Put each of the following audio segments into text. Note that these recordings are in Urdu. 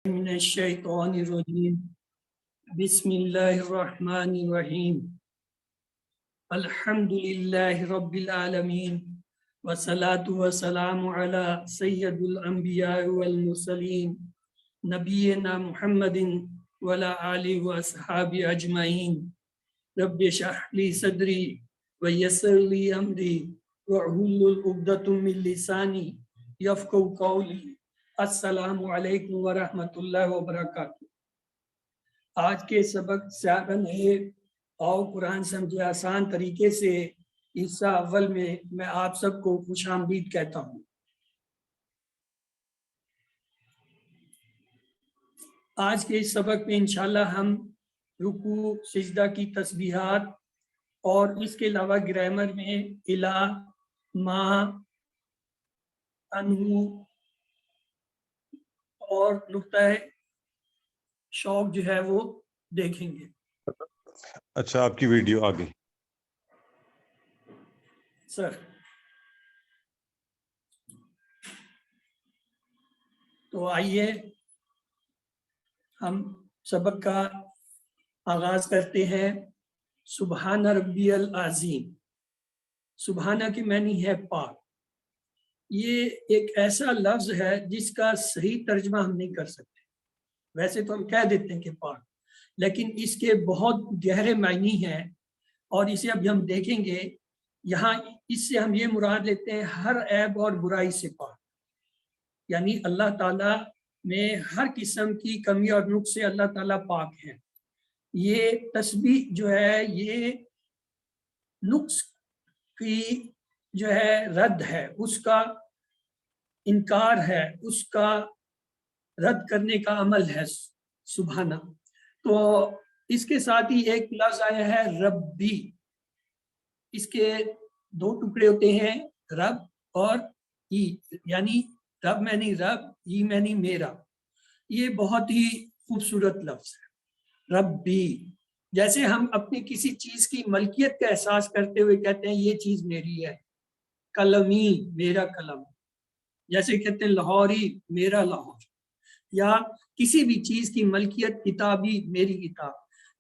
من الشیطان الرجیم بسم اللہ الرحمن الرحیم الحمد للہ رب العالمین والصلاة والسلام علی سید الانبیاء والمرسلین نبینا محمد وعلی آلہ واصحابہ اجمعین رب اشرح لی صدری ویسر لی امری واحلل عقدۃ من لسانی یفقہوا قولی۔ السلام علیکم ورحمۃ اللہ وبرکاتہ۔ آج کے سبق سیاقن ہے اور قرآن سمجھے آسان طریقے سے حصہ اول میں آپ سب کو خوش آمدید کہتا ہوں۔ آج کے اس سبق میں انشاءاللہ ہم رکوع سجدہ کی تسبیحات اور اس کے علاوہ گرامر میں الا، ما، انہو اور نقطہ شوق جو ہے وہ دیکھیں گے۔ اچھا، آپ کی ویڈیو آ گئی سر، تو آئیے ہم سبق کا آغاز کرتے ہیں۔ سبحان ربی العظیم، سبحانہ کی معنی ہے پاک۔ یہ ایک ایسا لفظ ہے جس کا صحیح ترجمہ ہم نہیں کر سکتے۔ ویسے تو ہم کہہ دیتے ہیں کہ پاک، لیکن اس کے بہت گہرے معنی ہیں اور اسے اب ہم دیکھیں گے۔ یہاں اس سے ہم یہ مراد لیتے ہیں ہر عیب اور برائی سے پاک، یعنی اللہ تعالیٰ میں ہر قسم کی کمی اور نقص سے اللہ تعالیٰ پاک ہے۔ یہ تسبیح جو ہے یہ نقص کی جو ہے رد ہے، اس کا انکار ہے، اس کا رد کرنے کا عمل ہے سبحانہ۔ تو اس کے ساتھ ہی ایک لفظ آیا ہے ربی۔ اس کے دو ٹکڑے ہوتے ہیں، رب اور ای، یعنی رب معنی رب، ای معنی میرا۔ یہ بہت ہی خوبصورت لفظ ہے ربی۔ جیسے ہم اپنی کسی چیز کی ملکیت کا احساس کرتے ہوئے کہتے ہیں یہ چیز میری ہے، قلمی میرا قلم، جیسے کہتے ہیں لاہوری میرا لاہور، یا کسی بھی چیز کی ملکیت کتابی میری کتاب۔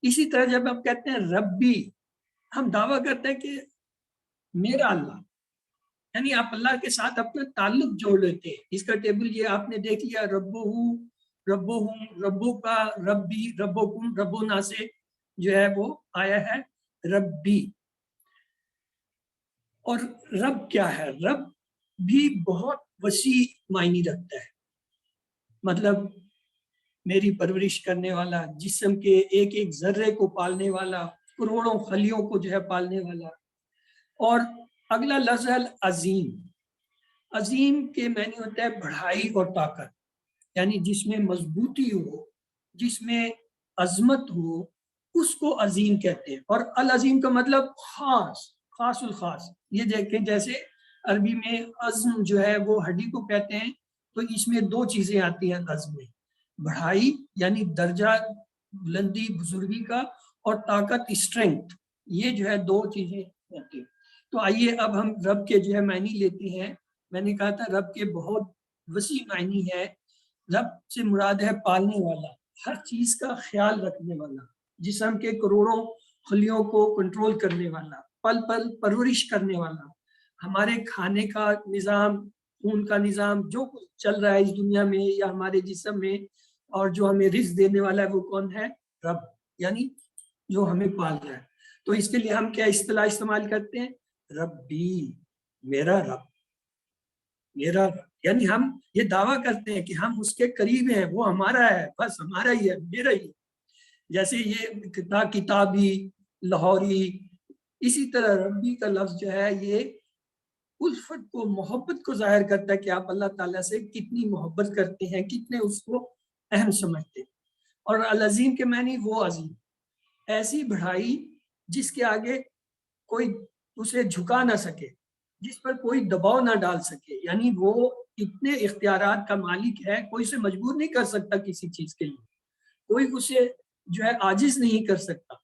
اسی طرح جب ہم کہتے ہیں ربی، ہم دعویٰ کرتے ہیں کہ میرا اللہ، یعنی آپ اللہ کے ساتھ اپنا تعلق جوڑ لیتے ہیں۔ اس کا ٹیبل یہ آپ نے دیکھ لیا، ربو ہوں، ربو ہوں، ربو کا، ربی، ربو کم، ربونا سے جو ہے وہ آیا ہے ربی۔ اور رب کیا ہے؟ رب بھی بہت وسیع معنی رکھتا ہے، مطلب میری پرورش کرنے والا، جسم کے ایک ایک ذرے کو پالنے والا، کروڑوں خلیوں کو جو ہے پالنے والا۔ اور اگلا لفظ ہے عظیم۔ عظیم کے معنی ہوتا ہے بڑھائی اور طاقت، یعنی جس میں مضبوطی ہو، جس میں عظمت ہو، اس کو عظیم کہتے ہیں۔ اور العظیم کا مطلب خاص، خاص الخاص۔ یہ دیکھیں جیسے عربی میں عظم جو ہے وہ ہڈی کو کہتے ہیں، تو اس میں دو چیزیں آتی ہیں عظم میں، بڑھائی یعنی درجہ بلندی بزرگی کا، اور طاقت اسٹرینتھ، یہ جو ہے دو چیزیں آتی ہیں۔ تو آئیے اب ہم رب کے جو ہے معنی لیتے ہیں۔ میں نے کہا تھا رب کے بہت وسیع معنی ہے۔ رب سے مراد ہے پالنے والا، ہر چیز کا خیال رکھنے والا، جسم کے کروڑوں خلیوں کو کنٹرول کرنے والا، پل پل پرورش کرنے والا، ہمارے کھانے کا نظام، خون کا نظام، جو کچھ چل رہا ہے اس دنیا میں یا ہمارے جسم میں، اور جو ہمیں رزق دینے والا ہے وہ کون ہے؟ رب، یعنی جو ہمیں پال رہا ہے۔ تو اس کے لیے ہم کیا اصطلاح استعمال کرتے ہیں؟ ربی، میرا رب، میرا رب، یعنی ہم یہ دعویٰ کرتے ہیں کہ ہم اس کے قریب ہیں، وہ ہمارا ہے، بس ہمارا ہی ہے، میرا ہی ہے۔ جیسے یہ کتابی، لاہوری، اسی طرح ربی کا لفظ جو ہے یہ الفت کو، محبت کو ظاہر کرتا ہے کہ آپ اللہ تعالیٰ سے کتنی محبت کرتے ہیں، کتنے اس کو اہم سمجھتے ہیں۔ اور العظیم کے معنی وہ عظیم، ایسی بڑھائی جس کے آگے کوئی اسے جھکا نہ سکے، جس پر کوئی دباؤ نہ ڈال سکے، یعنی وہ اتنے اختیارات کا مالک ہے، کوئی اسے مجبور نہیں کر سکتا کسی چیز کے لیے، کوئی اسے جو ہے عاجز نہیں کر سکتا۔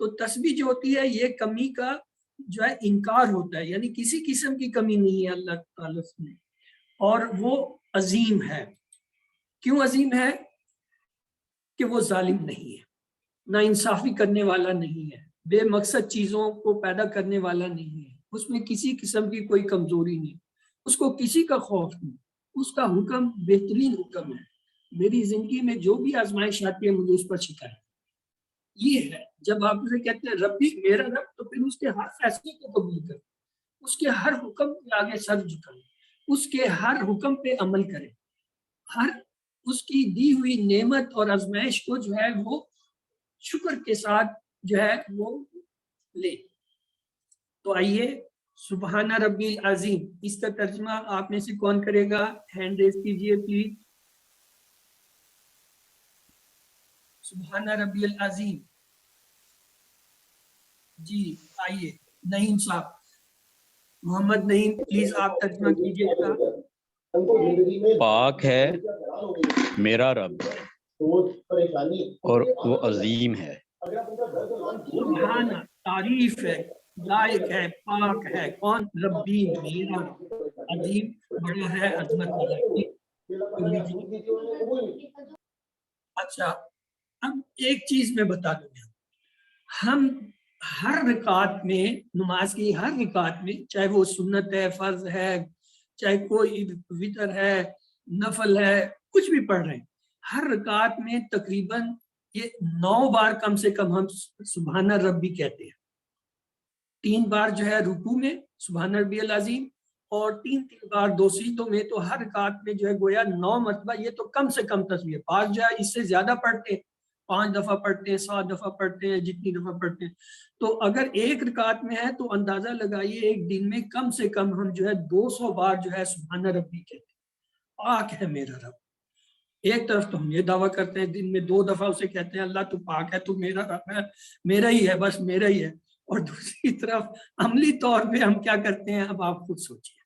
تو تسبیح جو ہوتی ہے یہ کمی کا جو ہے انکار ہوتا ہے، یعنی کسی قسم کی کمی نہیں ہے اللہ تعالیٰ میں، اور وہ عظیم ہے۔ کیوں عظیم ہے؟ کہ وہ ظالم نہیں ہے، نا انصافی کرنے والا نہیں ہے، بے مقصد چیزوں کو پیدا کرنے والا نہیں ہے، اس میں کسی قسم کی کوئی کمزوری نہیں، اس کو کسی کا خوف نہیں، اس کا حکم بہترین حکم ہے۔ میری زندگی میں جو بھی آزمائش آتی ہے مجھے اس پر شکر ہے۔ یہ ہے جب آپ اسے کہتے ہیں ربی میرا رب، تو پھر اس کے ہر فیصلے کو قبول کریں، اس کے ہر حکم کے آگے سر جھکائیں، اس کے ہر حکم پہ عمل کریں، ہر اس کی دی ہوئی نعمت اور آزمائش کو جو ہے وہ شکر کے ساتھ جو ہے وہ لے۔ تو آئیے سبحان ربی العظیم، اس کا ترجمہ آپ میں سے کون کرے گا؟ ہینڈ ریز کیجئے پلیز۔ سبحان ربی العظیم، جی آئیے نعیم صاحب، محمد نعیم پلیز آپ ترجمہ کیجئے گا۔ پاک ہے میرا رب اور وہ عظیم ہے۔ سبحان تعریف ہے، لائق ہے، پاک ہے، کون؟ ربی میرا، عظیم بڑا ہے، عظمت والا ہے۔ اچھا اب ایک چیز میں بتا دوں گا، ہم ہر رکعت میں، نماز کی ہر رکعت میں، چاہے وہ سنت ہے، فرض ہے، چاہے کوئی وتر ہے، نفل ہے، کچھ بھی پڑھ رہے ہیں، ہر رکعت میں تقریباً یہ 9 بار کم سے کم ہم سبحان ربی کہتے ہیں۔ 3 بار جو ہے رکوع میں سبحان ربی العظیم، اور 3 بار 2 سجدوں میں، تو ہر رکعت میں جو ہے گویا 9 مرتبہ، یہ تو کم سے کم تصویر، بعض جو ہے اس سے زیادہ پڑھتے ہیں، 5 دفعہ پڑھتے ہیں، 7 دفعہ پڑھتے ہیں، جتنی دفعہ پڑھتے ہیں۔ تو اگر ایک رکعت میں ہے تو اندازہ لگائیے ایک دن میں کم سے کم ہم جو ہے 200 بار جو ہے سبحان ربی کہتے ہیں، پاک ہے میرا رب۔ ایک طرف تو ہم یہ دعویٰ کرتے ہیں دن میں 2 دفعہ اسے کہتے ہیں اللہ تو پاک ہے، تو میرا رب ہے، میرا ہی ہے، بس میرا ہی ہے، اور دوسری طرف عملی طور پہ ہم کیا کرتے ہیں؟ اب آپ خود سوچئے،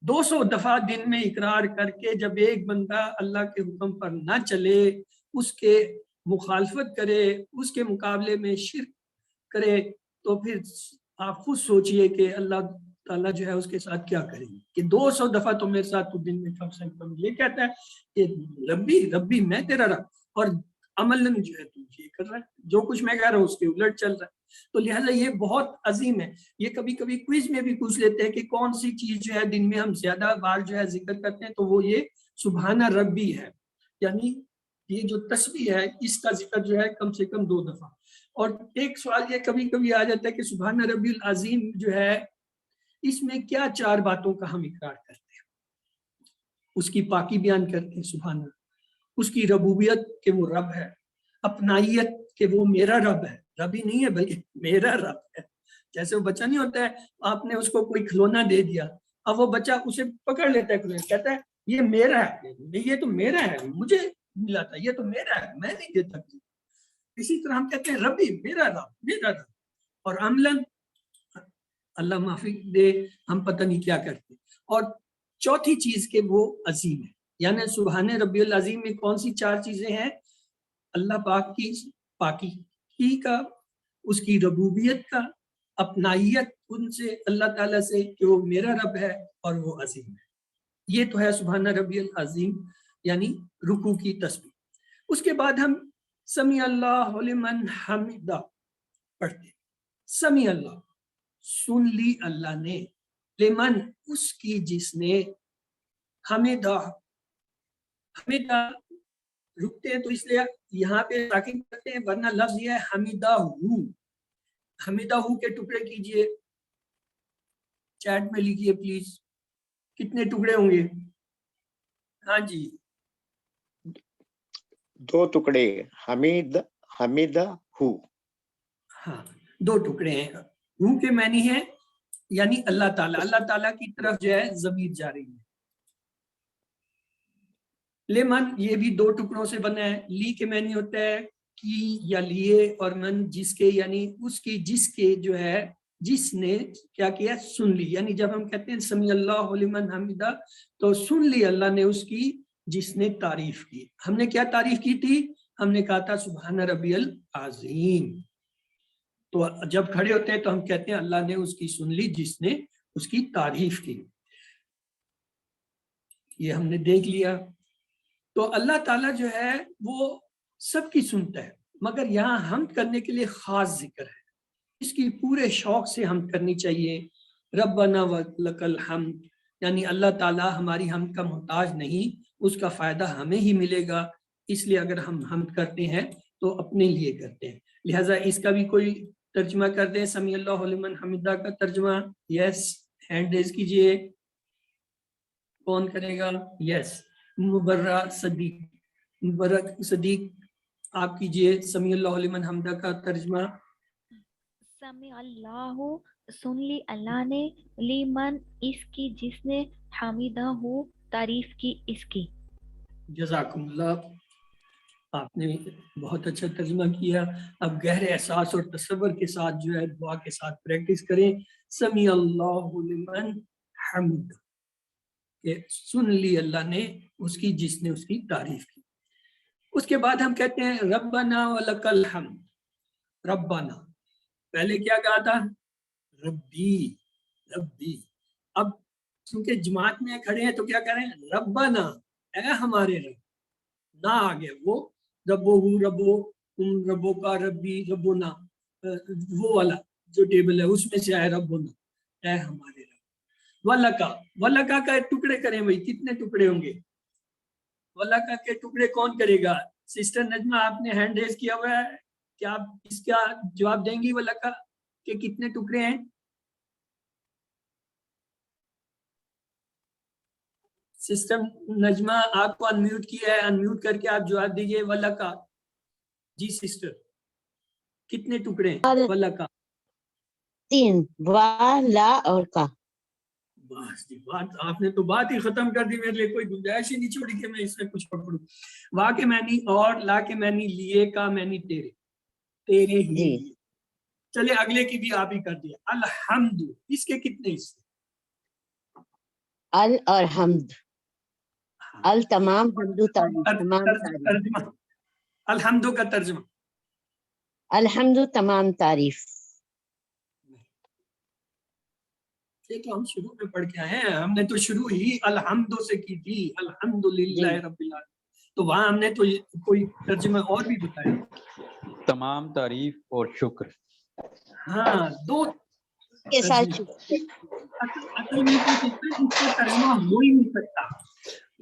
200 دفعہ دن میں اقرار کر کے جب ایک بندہ اللہ کے حکم پر نہ چلے، اس کے مخالفت کرے، اس کے مقابلے میں شرک کرے، تو پھر آپ خود سوچئے کہ اللہ تعالیٰ جو ہے اس کے ساتھ کیا کریں گے کہ 200 دفعہ تو میرے ساتھ تو دن میں کم سے کم یہ کہتا ہے کہ ربی ربی میں تیرا رب، اور عملاً جو ہے تو یہ کر رہا ہے، جو کچھ میں کہہ رہا ہوں اس کے الٹ چل رہا ہے۔ تو لہٰذا یہ بہت عظیم ہے۔ یہ کبھی کبھی کوئز میں بھی پوچھ لیتے ہیں کہ کون سی چیز جو ہے دن میں ہم زیادہ بار جو ہے ذکر کرتے ہیں، تو وہ یہ سبحان ربی ہے، یعنی یہ جو تسبیح ہے اس کا ذکر جو ہے کم سے کم 2 دفعہ۔ اور ایک سوال یہ کبھی کبھی آ جاتا ہے کہ سبحان ربی العظیم جو ہے اس میں کیا 4 باتوں کا ہم اقرار کرتے ہیں؟ اس کی پاکی بیان کرتے ہیں سبحان اللہ، اس کی ربوبیت کہ وہ رب ہے، اپنائیت کہ وہ میرا رب ہے، رب ہی نہیں ہے بلکہ میرا رب ہے۔ جیسے وہ بچہ نہیں ہوتا ہے، آپ نے اس کو کوئی کھلونا دے دیا، اب وہ بچہ اسے پکڑ لیتا ہے، کہتا ہے یہ میرا ہے، یہ تو میرا ہے، مجھے ملا تھا، یہ تو میرا ہے، میں نہیں دیتا۔ اسی طرح ہم کہتے ہیں ربی میرا رب، میرا رب، اور عملاً اللہ معافی دے ہم پتہ نہیں کیا کرتے۔ اور چوتھی چیز کہ وہ عظیم ہے، یعنی سبحان ربی العظیم میں کون سی 4 چیزیں ہیں؟ اللہ پاک کی پاکی کا، اس کی ربوبیت کا، اپنائیت ان سے اللہ تعالیٰ سے کہ وہ میرا رب ہے، اور وہ عظیم ہے۔ یہ تو ہے سبحان ربی العظیم، یعنی رکوع کی تسبیح۔ اس کے بعد ہم سمیع اللہ لمن حمدہ پڑھتے ہیں۔ سمیع اللہ، سن لی اللہ نے، لمن اس کی جس نے، حمدہ، حمدہ رکتے ہیں تو اس لیے یہاں پہ ساکن کرتے ہیں، ورنہ لفظ یہ ہے حمدہ ہو۔ حمدہ ہو کے ٹکڑے کیجئے، چیٹ میں لکھیے پلیز، کتنے ٹکڑے ہوں گے؟ ہاں جی 2 ٹکڑے، حمدہ ہو۔ ہاں 2 ٹکڑے ہیں۔ ہو کے معنی ہے یعنی اللہ تعالیٰ، اللہ تعالیٰ کی طرف جو ہے ضمیر جا رہی ہے۔ لمن یہ بھی 2 ٹکڑوں سے بنا ہے، لی کے معنی ہوتا ہے کی یا لیے، اور من جس کے، یعنی اس کی جس کے جو ہے جس نے کیا کیا؟ سن لی۔ یعنی جب ہم کہتے ہیں سمیع اللہ لمن حمدہ، تو سن لی اللہ نے اس کی جس نے تعریف کی۔ ہم نے کیا تعریف کی تھی؟ ہم نے کہا تھا سبحان ربی العظیم۔ تو جب کھڑے ہوتے ہیں تو ہم کہتے ہیں اللہ نے اس کی سن لی جس نے اس کی تعریف کی۔ یہ ہم نے دیکھ لیا۔ تو اللہ تعالیٰ جو ہے وہ سب کی سنتا ہے، مگر یہاں حمد کرنے کے لیے خاص ذکر ہے، اس کی پورے شوق سے حمد کرنی چاہیے. ربنا ولک الحمد، یعنی اللہ تعالیٰ ہماری حمد کا محتاج نہیں، اس کا فائدہ ہمیں ہی ملے گا، اس لیے اگر ہم حمد کرتے ہیں تو اپنے لیے کرتے ہیں. لہٰذا اس کا بھی کوئی ترجمہ کر دیں، سمیع اللہ لمن حمدہ کا ترجمہ. یس، ہینڈ ریز کیجئے، کون کرے گا؟ یس، مبرک صدیق آپ کیجئے سمیع اللہ لمن حمدہ کا ترجمہ. سمیع اللہ، سن لی اللہ نے، لیمن اس کی جس نے، حمیدہ ہو تعریف کی اس کی. جزاکم اللہ، آپ نے بہت اچھا ترجمہ کیا. اب گہرے احساس اور تصور کے ساتھ جو ہے دعا کے ساتھ پریکٹس کریں. سمیع اللہ لمن حمد، کہ سن لی اللہ نے اس کی جس نے اس کی تعریف کی. اس کے بعد ہم کہتے ہیں ربنا ولک الحمد. ربنا پہلے کیا کہا تھا؟ ربی، ربی. اب چونکہ جماعت میں کھڑے ہیں تو کیا کریں؟ ربنا، اے ہمارے رب. نہ آگے وہ ربو ربو ربو کا ربی ربونا، وہ والا جو ٹیبل ہے اس میں سے آئے ربونا، اے ہمارے رب. ولکا، ولکا کا ٹکڑے کریں بھائی، کتنے ٹکڑے ہوں گے؟ ولکا کے ٹکڑے کون کرے گا؟ سسٹر نجمہ آپ نے ہینڈ ریز کیا ہوا ہے، کیا آپ اس کا جواب دیں گی؟ ولکا کے کتنے ٹکڑے ہیں؟ سسٹم نجمہ آپ کو انمیوٹ کیا ہے، انمیوٹ کر کے آپ جواب دیجئے. ولکا جی سسٹر، کتنے ٹکڑے ہیں ولکا؟ 3، وا، لا اور کا. بس جی، بات آپ نے تو بات ہی ختم کر دی، میرے لیے کوئی گنجائش ہی نہیں چھوڑی کہ میں اس میں کچھ پکڑوں. وا کے معنی اور، لا کے معنی لیے، کا معنی تیرے، تیرے ہی جی. لیے. چلے اگلے کی بھی آپ ہی کر دیا. الحمد، اس کے کتنے حصے؟ ال اور حمد. ال تمام، حمد تعریف، تمام تعریف. ترجمہ الحمد کا ترجمہ. الحمد تمام تعریف. یہ تو ہم شروع میں پڑھ کے آئے ہیں، ہم نے تو شروع ہی الحمد سے کی تھی، الحمدللہ رب العالمین. تو وہاں ہم نے تو کوئی ترجمہ اور بھی بتایا. تمام تعریف اور شکر. ہاں، دو کے ساتھ اصل میں تو اس کا ترجمہ ہو ہی نہیں سکتا.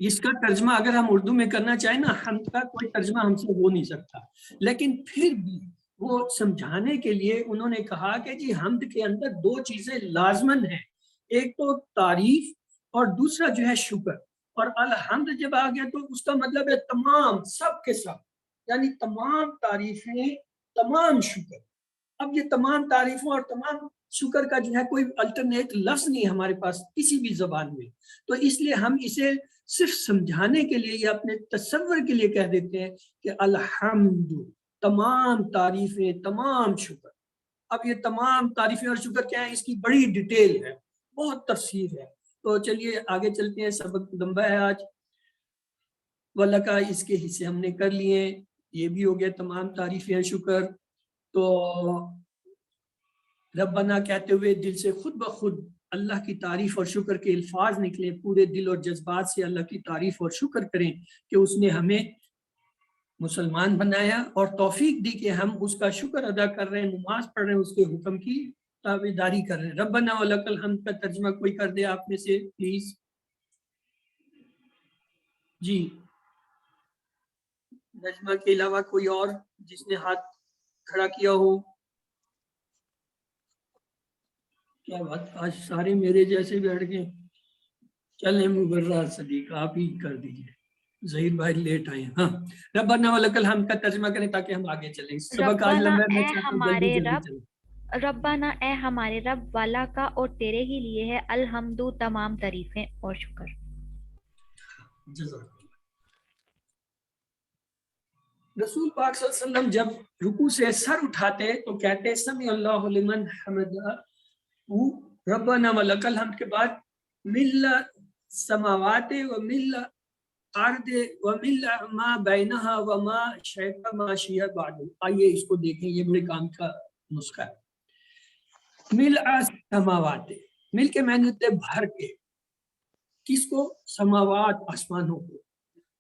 اس کا ترجمہ اگر ہم اردو میں کرنا چاہیں نا، حمد کا کوئی ترجمہ ہم سے ہو نہیں سکتا. لیکن پھر بھی وہ سمجھانے کے لیے انہوں نے کہا کہ جی حمد کے اندر دو چیزیں لازمن ہیں، ایک تو تعریف اور دوسرا جو ہے شکر. اور الحمد جب آ گیا تو اس کا مطلب ہے تمام، سب کے سب، یعنی تمام تعریفیں، تمام شکر. اب یہ تمام تعریفوں اور تمام شکر کا جو ہے کوئی الٹرنیٹ لفظ نہیں ہے ہمارے پاس کسی بھی زبان میں، تو اس لیے ہم اسے صرف سمجھانے کے لیے یا اپنے تصور کے لیے کہہ دیتے ہیں کہ الحمد، تمام تعریفیں، تمام شکر. اب یہ تمام تعریفیں اور شکر کیا ہے، اس کی بڑی ڈیٹیل ہے، بہت تفصیل ہے. تو چلیے آگے چلتے ہیں، سبق لمبا ہے آج. ولکا اس کے حصے ہم نے کر لیے، یہ بھی ہو گیا تمام تعریفیں شکر. تو ربنا کہتے ہوئے دل سے خود بخود اللہ کی تعریف اور شکر کے الفاظ نکلیں، پورے دل اور جذبات سے اللہ کی تعریف اور شکر کریں کہ اس نے ہمیں مسلمان بنایا اور توفیق دی کہ ہم اس کا شکر ادا کر رہے ہیں، نماز پڑھ رہے ہیں، اس کے حکم کی تابعداری کر رہے ہیں. ربنا ولک الحمد کا ترجمہ کوئی کر دے آپ میں سے پلیز. جی، نجمہ کے علاوہ کوئی اور جس نے ہاتھ کھڑا کیا ہو؟ کیا بات، آج سارے میرے جیسے بیٹھ گئے. چلیں مبرہ صدیق آپ ہی کر دیجئے، ظہیر بھائی لیٹ آئے. ہاں، ربنا ولک الحمد کا ترجمہ کریں تاکہ ہم آگے چلیں. سبق آج ربنا لمبا ہے، میں اے چاہتا ہوں ہمارے جلدی رب، چلیں. ربنا اے ہمارے رب، والا کا اور تیرے ہی لیے ہے، الحمد تمام تعریفیں اور شکر. جزاک اللہ. رسول پاک صلی اللہ علیہ وسلم جب رکوع سے سر اٹھاتے تو کہتے سمیع اللہ لمن حمدہ، ربنا ولک الحمد کے بعد مل سماوات و مل ارض و مل ما بینہا و ما شئت ما شئت بعد. آئیے اس کو دیکھیں، یہ بڑے کام کا نسخہ ہے. مل سماوات، مل کے معنی ہوتے بھر کے، کس کو؟ سماوات، آسمانوں کو،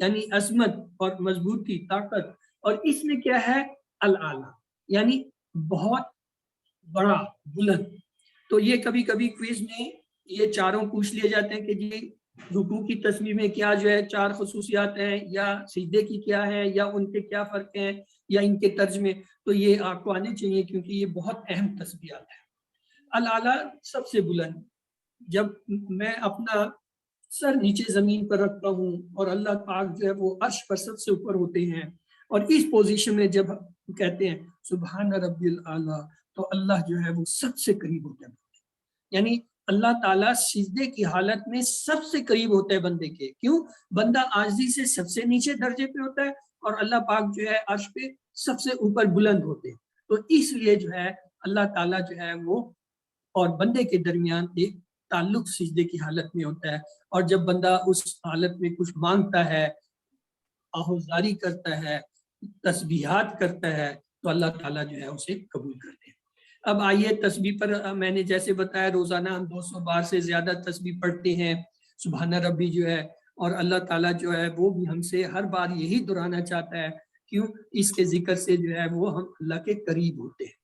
یعنی عظمت اور مضبوطی، طاقت، اور اس میں کیا ہے الاعلیٰ یعنی بہت بڑا، بلند. تو یہ کبھی کبھی کوئز میں یہ چاروں پوچھ لیے جاتے ہیں کہ جی رکوع کی تسبیح میں کیا جو ہے 4 خصوصیات ہیں، یا سجدے کی کیا ہے، یا ان کے کیا فرق ہیں، یا ان کے ترجمے. تو یہ آپ کو آنے چاہیے کیونکہ یہ بہت اہم تسبیحات ہیں. الاعلیٰ سب سے بلند. جب میں اپنا سر نیچے زمین پر رکھتا ہوں اور اللہ پاک جو ہے وہ عرش پر سب سے اوپر ہوتے ہیں، اور اس پوزیشن میں جب کہتے ہیں سبحان ربی الاعلیٰ، تو اللہ جو ہے وہ سب سے قریب ہوتا ہے. یعنی اللہ تعالیٰ سجدے کی حالت میں سب سے قریب ہوتا ہے بندے کے. کیوں؟ بندہ عاجزی سے سب سے نیچے درجے پہ ہوتا ہے اور اللہ پاک جو ہے عرش پہ سب سے اوپر بلند ہوتے ہیں. تو اس لیے جو ہے اللہ تعالیٰ جو ہے وہ اور بندے کے درمیان ایک تعلق سجدے کی حالت میں ہوتا ہے. اور جب بندہ اس حالت میں کچھ مانگتا ہے، آہوزاری کرتا ہے، تسبیحات کرتا ہے، تو اللہ تعالیٰ جو ہے اسے قبول کرتے ہیں. اب آئیے تسبیح پر، میں نے جیسے بتایا روزانہ ہم 200 بار سے زیادہ تسبیح پڑھتے ہیں. سبحان ربی جو ہے، اور اللہ تعالیٰ جو ہے وہ بھی ہم سے ہر بار یہی دہرانا چاہتا ہے. کیوں؟ اس کے ذکر سے جو ہے وہ ہم اللہ کے قریب ہوتے ہیں.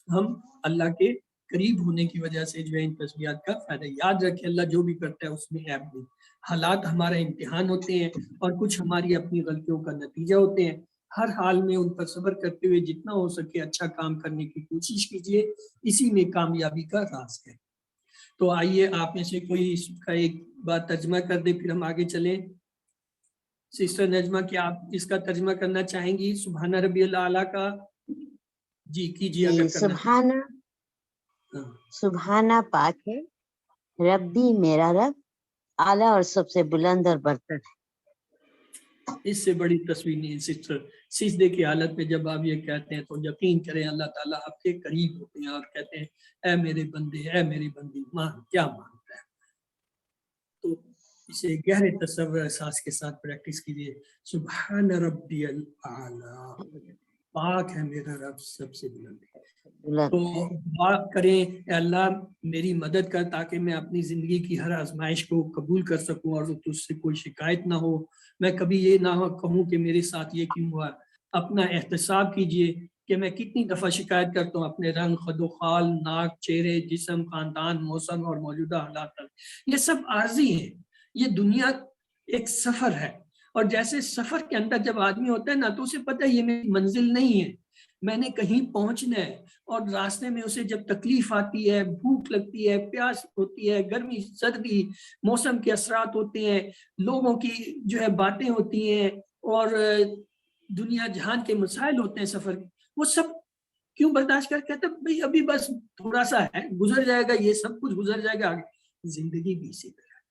ہم اللہ کے قریب ہونے کی وجہ سے جو ہے ان تسبیحات کا فائدہ. یاد رکھیں اللہ جو بھی کرتا ہے اس میں عیب نہیں. حالات ہمارا امتحان ہوتے ہیں اور کچھ ہماری اپنی غلطیوں کا نتیجہ ہوتے ہیں. ہر حال میں ان پر صبر کرتے ہوئے جتنا ہو سکے اچھا کام کرنے کی کوشش کیجیے، اسی میں کامیابی کا راز ہے. تو آئیے آپ میں سے کوئی اس کا ایک بات ترجمہ کر دے، پھر ہم آگے چلیں. سسٹر نجمہ، کیا آپ اس کا ترجمہ کرنا چاہیں گی سبحان ربی الاعلیٰ کا؟ جی کیجیے اگر کرنا. سبحانہ، سبحانہ پاک ہے، ربی میرا رب، اعلیٰ اور سب سے بلند اور برتر ہے. اس سے بڑی تصویر نہیں سسٹر. سجدے کی حالت میں جب آپ یہ کہتے ہیں تو یقین کریں اللہ تعالیٰ آپ کے قریب ہوتے ہیں اور کہتے ہیں اے میرے بندے، اے میری بندی، مان کیا مانگتا ہے. تو اسے گہرے تصور احساس کے ساتھ پریکٹس کیجیے. سبحان ربی الاعلیٰ، پاک ہے میرا رب سب سے بلند. تو دعا کریں اے اللہ میری مدد کر تاکہ میں اپنی زندگی کی ہر آزمائش کو قبول کر سکوں اور تجھ سے کوئی شکایت نہ ہو. میں کبھی یہ نہ کہوں کہ میرے ساتھ یہ کیوں ہوا. اپنا احتساب کیجئے کہ میں کتنی دفعہ شکایت کرتا ہوں اپنے رنگ، خد و خال، ناک، چہرے، جسم، خاندان، موسم اور موجودہ حالات پر. یہ سب عارضی ہیں. یہ دنیا ایک سفر ہے، اور جیسے سفر کے اندر جب آدمی ہوتا ہے نا تو اسے پتہ ہے یہ میری منزل نہیں ہے، میں نے کہیں پہنچنا ہے. اور راستے میں اسے جب تکلیف آتی ہے، بھوک لگتی ہے، پیاس ہوتی ہے، گرمی سردی، موسم کے اثرات ہوتے ہیں، لوگوں کی جو ہے باتیں ہوتی ہیں، اور دنیا جہان کے مسائل ہوتے ہیں سفر کے، وہ سب کیوں برداشت کر کہتے ہیں بھئی ابھی بس تھوڑا سا ہے، گزر جائے گا، یہ سب کچھ گزر جائے گا. آگے زندگی بھی اسی طرح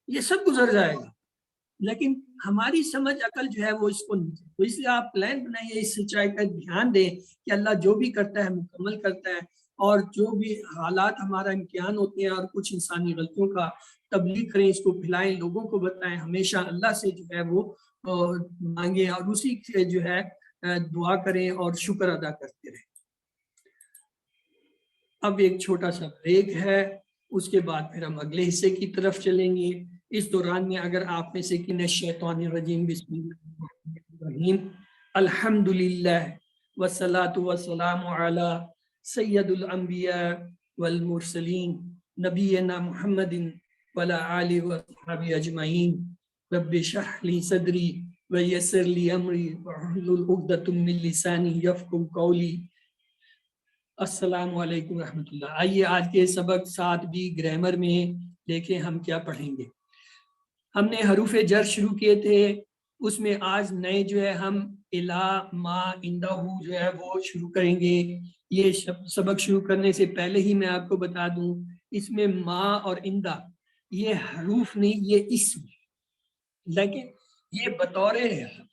یہ سب گزر جائے گا، لیکن ہماری سمجھ عقل جو ہے وہ اس کو نہیں. تو اس لیے آپ پلان بنائیے، اس سچائی کا دھیان دیں کہ اللہ جو بھی کرتا ہے مکمل کرتا ہے، اور جو بھی حالات ہمارا امتحان ہوتے ہیں اور کچھ انسانی غلطیوں کا تبلیغ کریں، اس کو پھیلائیں، لوگوں کو بتائیں. ہمیشہ اللہ سے جو ہے وہ مانگیں اور اسی سے جو ہے دعا کریں اور شکر ادا کرتے رہیں. اب ایک چھوٹا سا بریک ہے، اس کے بعد پھر ہم اگلے حصے کی طرف چلیں گے. اس دوران میں اگر آپ میں سے کسی شیطان الرجیم بسم اللہ الرحمن الرحیم الحمدللہ والصلاة والسلام علی سید الانبیاء والمرسلین نبینا محمد وعلی آلہ وصحبہ اجمعین. رب اشرح لی صدری ویسر لی امری واحلل عقدۃ من لسانی یفقہوا قولی. السلام علیکم ورحمۃ اللہ. آئیے آج کے سبق 7B گرامر میں دیکھیں ہم کیا پڑھیں گے. ہم نے حروف جر شروع کیے تھے، اس میں آج نئے جو ہے ہم الا، ما، اندہ جو ہے وہ شروع کریں گے. یہ سبق شروع کرنے سے پہلے ہی میں آپ کو بتا دوں اس میں ما اور اندہ یہ حروف نہیں، یہ اسم، لیکن یہ بطور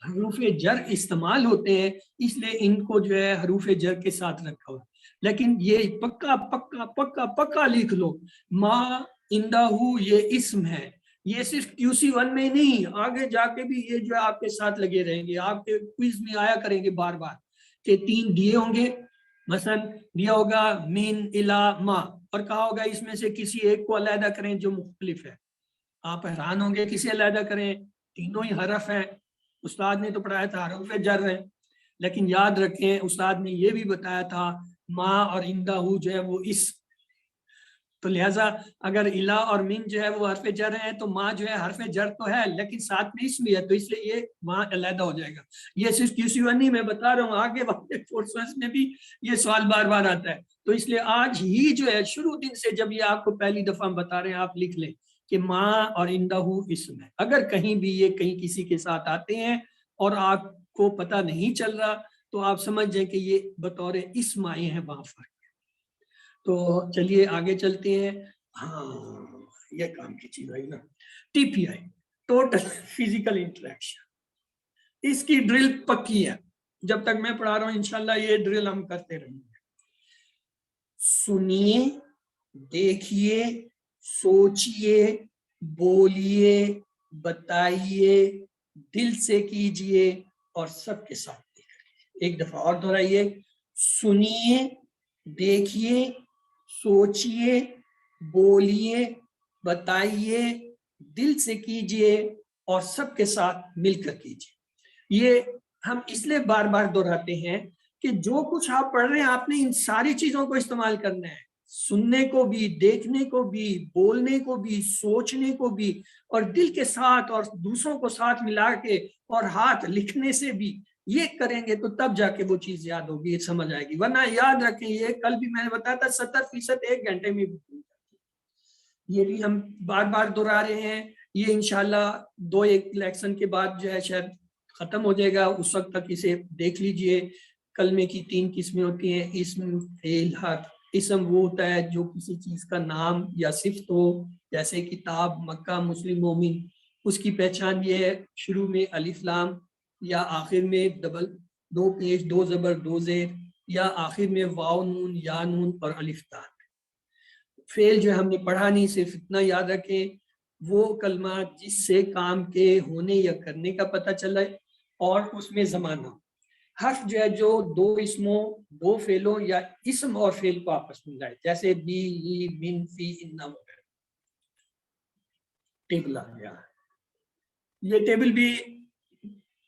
حروف جر استعمال ہوتے ہیں، اس لیے ان کو جو ہے حروف جر کے ساتھ رکھا ہوا. لیکن یہ پکا پکا پکا پکا لکھ لو، ما اندہ یہ اسم ہے. یہ صرف QC1 میں نہیں، آگے جا کے بھی یہ جو آپ کے ساتھ لگے رہیں گے، آپ کے کوئز میں آیا کریں گے بار بار کہ 3 دیے ہوں گے. مثلا دیا ہوگا من الا ما، اور کہا ہوگا اس میں سے کسی ایک کو علیحدہ کریں جو مختلف ہے. آپ حیران ہوں گے کسی علیحدہ کریں، تینوں ہی حرف ہیں. استاد نے تو پڑھایا تھا حرف جر ہیں، لیکن یاد رکھیں استاد نے یہ بھی بتایا تھا ما اور عندہ جو ہے وہ اسم، تو لہٰذا اگر الا اور من جو ہے وہ حرف جر ہیں تو ما جو ہے حرف جر تو ہے لیکن ساتھ میں اسم بھی ہے، تو اس لیے یہ وہاں علیحدہ ہو جائے گا. یہ صرف QC1 میں بتا رہا ہوں، آگے والے کورسز میں بھی یہ سوال بار بار آتا ہے. تو اس لیے آج ہی جو ہے شروع دن سے جب یہ آپ کو پہلی دفعہ ہم بتا رہے ہیں آپ لکھ لیں کہ ما اور عندہ اسم ہے. اگر کہیں بھی یہ کہیں کسی کے ساتھ آتے ہیں اور آپ کو پتہ نہیں چل رہا تو آپ سمجھ جائیں کہ یہ بطور اسم آئے ہیں وہاں فرق. تو چلیے آگے چلتے ہیں. ہاں یہ کام کی چیز آئی نا. TPI ٹوٹل فزیکل انٹریکشن، اس کی ڈرل پکی ہے. جب تک میں پڑھا رہا ہوں انشاءاللہ یہ ڈرل ہم کرتے رہیں گے. سنیے، دیکھیے، سوچئے، بولیے، بتائیے، دل سے کیجئے اور سب کے ساتھ دیکھیے. ایک دفعہ اور دہرائیے. سنیے، دیکھیے، سوچئے، بولیے، بتائیے، دل سے کیجئے اور سب کے ساتھ مل کر کیجئے. یہ ہم اس لیے بار بار دہراتے ہیں کہ جو کچھ آپ پڑھ رہے ہیں آپ نے ان ساری چیزوں کو استعمال کرنا ہے. سننے کو بھی، دیکھنے کو بھی، بولنے کو بھی، سوچنے کو بھی، اور دل کے ساتھ اور دوسروں کو ساتھ ملا کے اور ہاتھ لکھنے سے بھی. یہ کریں گے تو تب جا کے وہ چیز یاد ہوگی، سمجھ آئے گی. ورنہ یاد رکھیں یہ کل بھی میں نے بتایا تھا 70% ایک گھنٹے میں. یہ بھی ہم بار بار دہرا رہے ہیں. یہ انشاءاللہ 2-1 لیکشن کے بعد جو ہے شاید ختم ہو جائے گا، اس وقت تک اسے دیکھ لیجئے. کلمے کی 3 قسمیں ہوتی ہیں: اسم، فعل، حرف. اسم وہ ہوتا ہے جو کسی چیز کا نام یا صفت ہو، جیسے کتاب، مکہ، مسلم، مومن. اس کی پہچان یہ ہے شروع میں الف لام یا آخر میں 2 پیش 2 زبر 2 زیر یا آخر میں واو نون یا نون اور الف تا. فعل جو ہم نے پڑھا نہیں، صرف اتنا یاد رکھیں وہ کلمہ جس سے کام کے ہونے یا کرنے کا پتہ چلے اور اس میں زمانہ. حرف جو ہے جو 2 اسموں 2 فعلوں یا اسم اور فعل کو آپس میں ملائے، جیسے بی، لی، من، فی، انہ وغیرہ. ٹیبل آ گیا. یہ ٹیبل بھی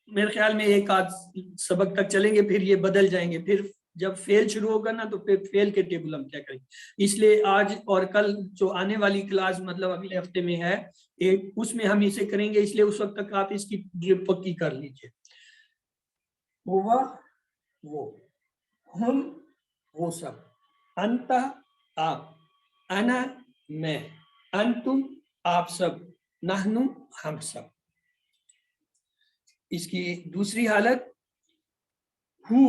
میرے خیال میں 1 آدھ سبق تک چلیں گے، پھر یہ بدل جائیں گے. پھر جب فعل شروع ہوگا نا تو پھر فعل کے ٹیبل ہم کیا کریں گے. اس لیے آج اور کل جو آنے والی کلاس مطلب اگلے ہفتے میں ہے اس میں ہم اسے کریں گے. اس لیے اس وقت تک آپ اس کی ڈرل پکی کر لیجئے. ہوا وہ، ہم وہ سب، انت آپ، انا میں، انتم آپ سب، نحن ہم سب. اس کی دوسری حالت ہو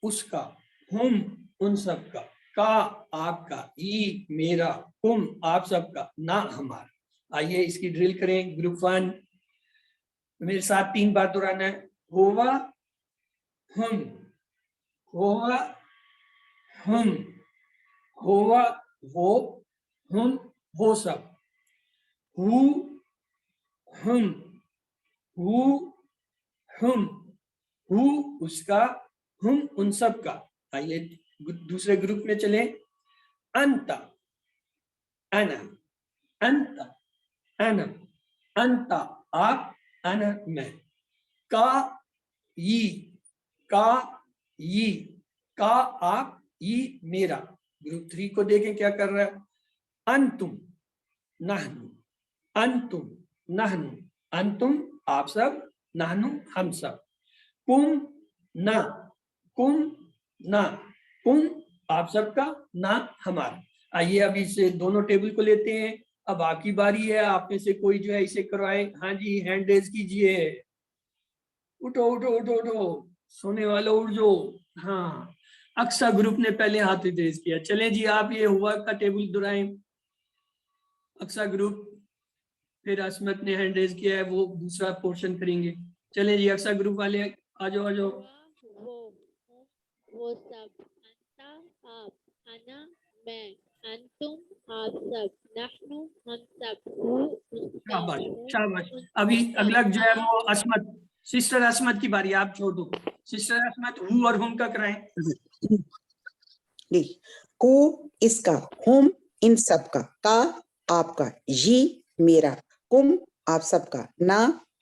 اس کا، ہم ان سب کا آپ کا، ای میرا، تم آپ سب کا، نہ ہمارا. آئیے اس کی ڈرل کریں. گروپ 1 میرے ساتھ 3 بار دہرانا ہے. ہوا ہم، ہوا ہم، ہوا وہ، ہم وہ سب، ہو ہم، ہو ہم، ہو اس کا، ہم ان سب کا. آئیے دوسرے گروپ میں چلیں. انت، انا، انت، انا، انت آپ، انا میں. کا یہ، کا آپ، یہ میرا. گروپ 3 کو دیکھیں کیا کر رہا ہے. انتم، نحن، انتم، نحن، انتم آپ سب، نحن ہم سب. کم نہ، کم نہ، کم آپ سب کا، نہ ہمارا. آئیے اب اس دونوں ٹیبل کو لیتے ہیں. اب آپ کی باری ہے، آپ میں سے کوئی جو ہے اسے کروائے. ہاں جی ہینڈ ریز کیجئے. اٹھو اٹھو اٹھو اٹھو، سونے والوں اٹھ جو. ہاں اکثر گروپ نے پہلے ہاتھ ریز کیا. چلیں جی آپ یہ ہوا کا ٹیبل دہرائیں. اکثر گروپ، پھر عصمت نے ہینڈ ریز کیا ہے وہ دوسرا پورشن کریں گے. چلیں جی اکثر گروپ والے آ جاؤ آ جاؤ. وہ سب، انتا آپ، انا میں، انتم آپ سب، نحن ہم سب، شاباش شاباش. ابھی اگلا جو ہے وہ عصمت، سسٹر عصمت کی باری. آپ چھوڑ دو. سسٹر عصمت ہو اور ہم کا کرائیں. کو اس کا، ہم ان سب کا آپ کا، یہ میرا، کم آپ سب کا، نہ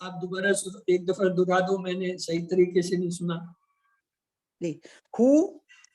آپ دوبارہ ایک دفعہ دہرا دو, میں نے صحیح طریقے سے نہیں سنا. Who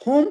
whom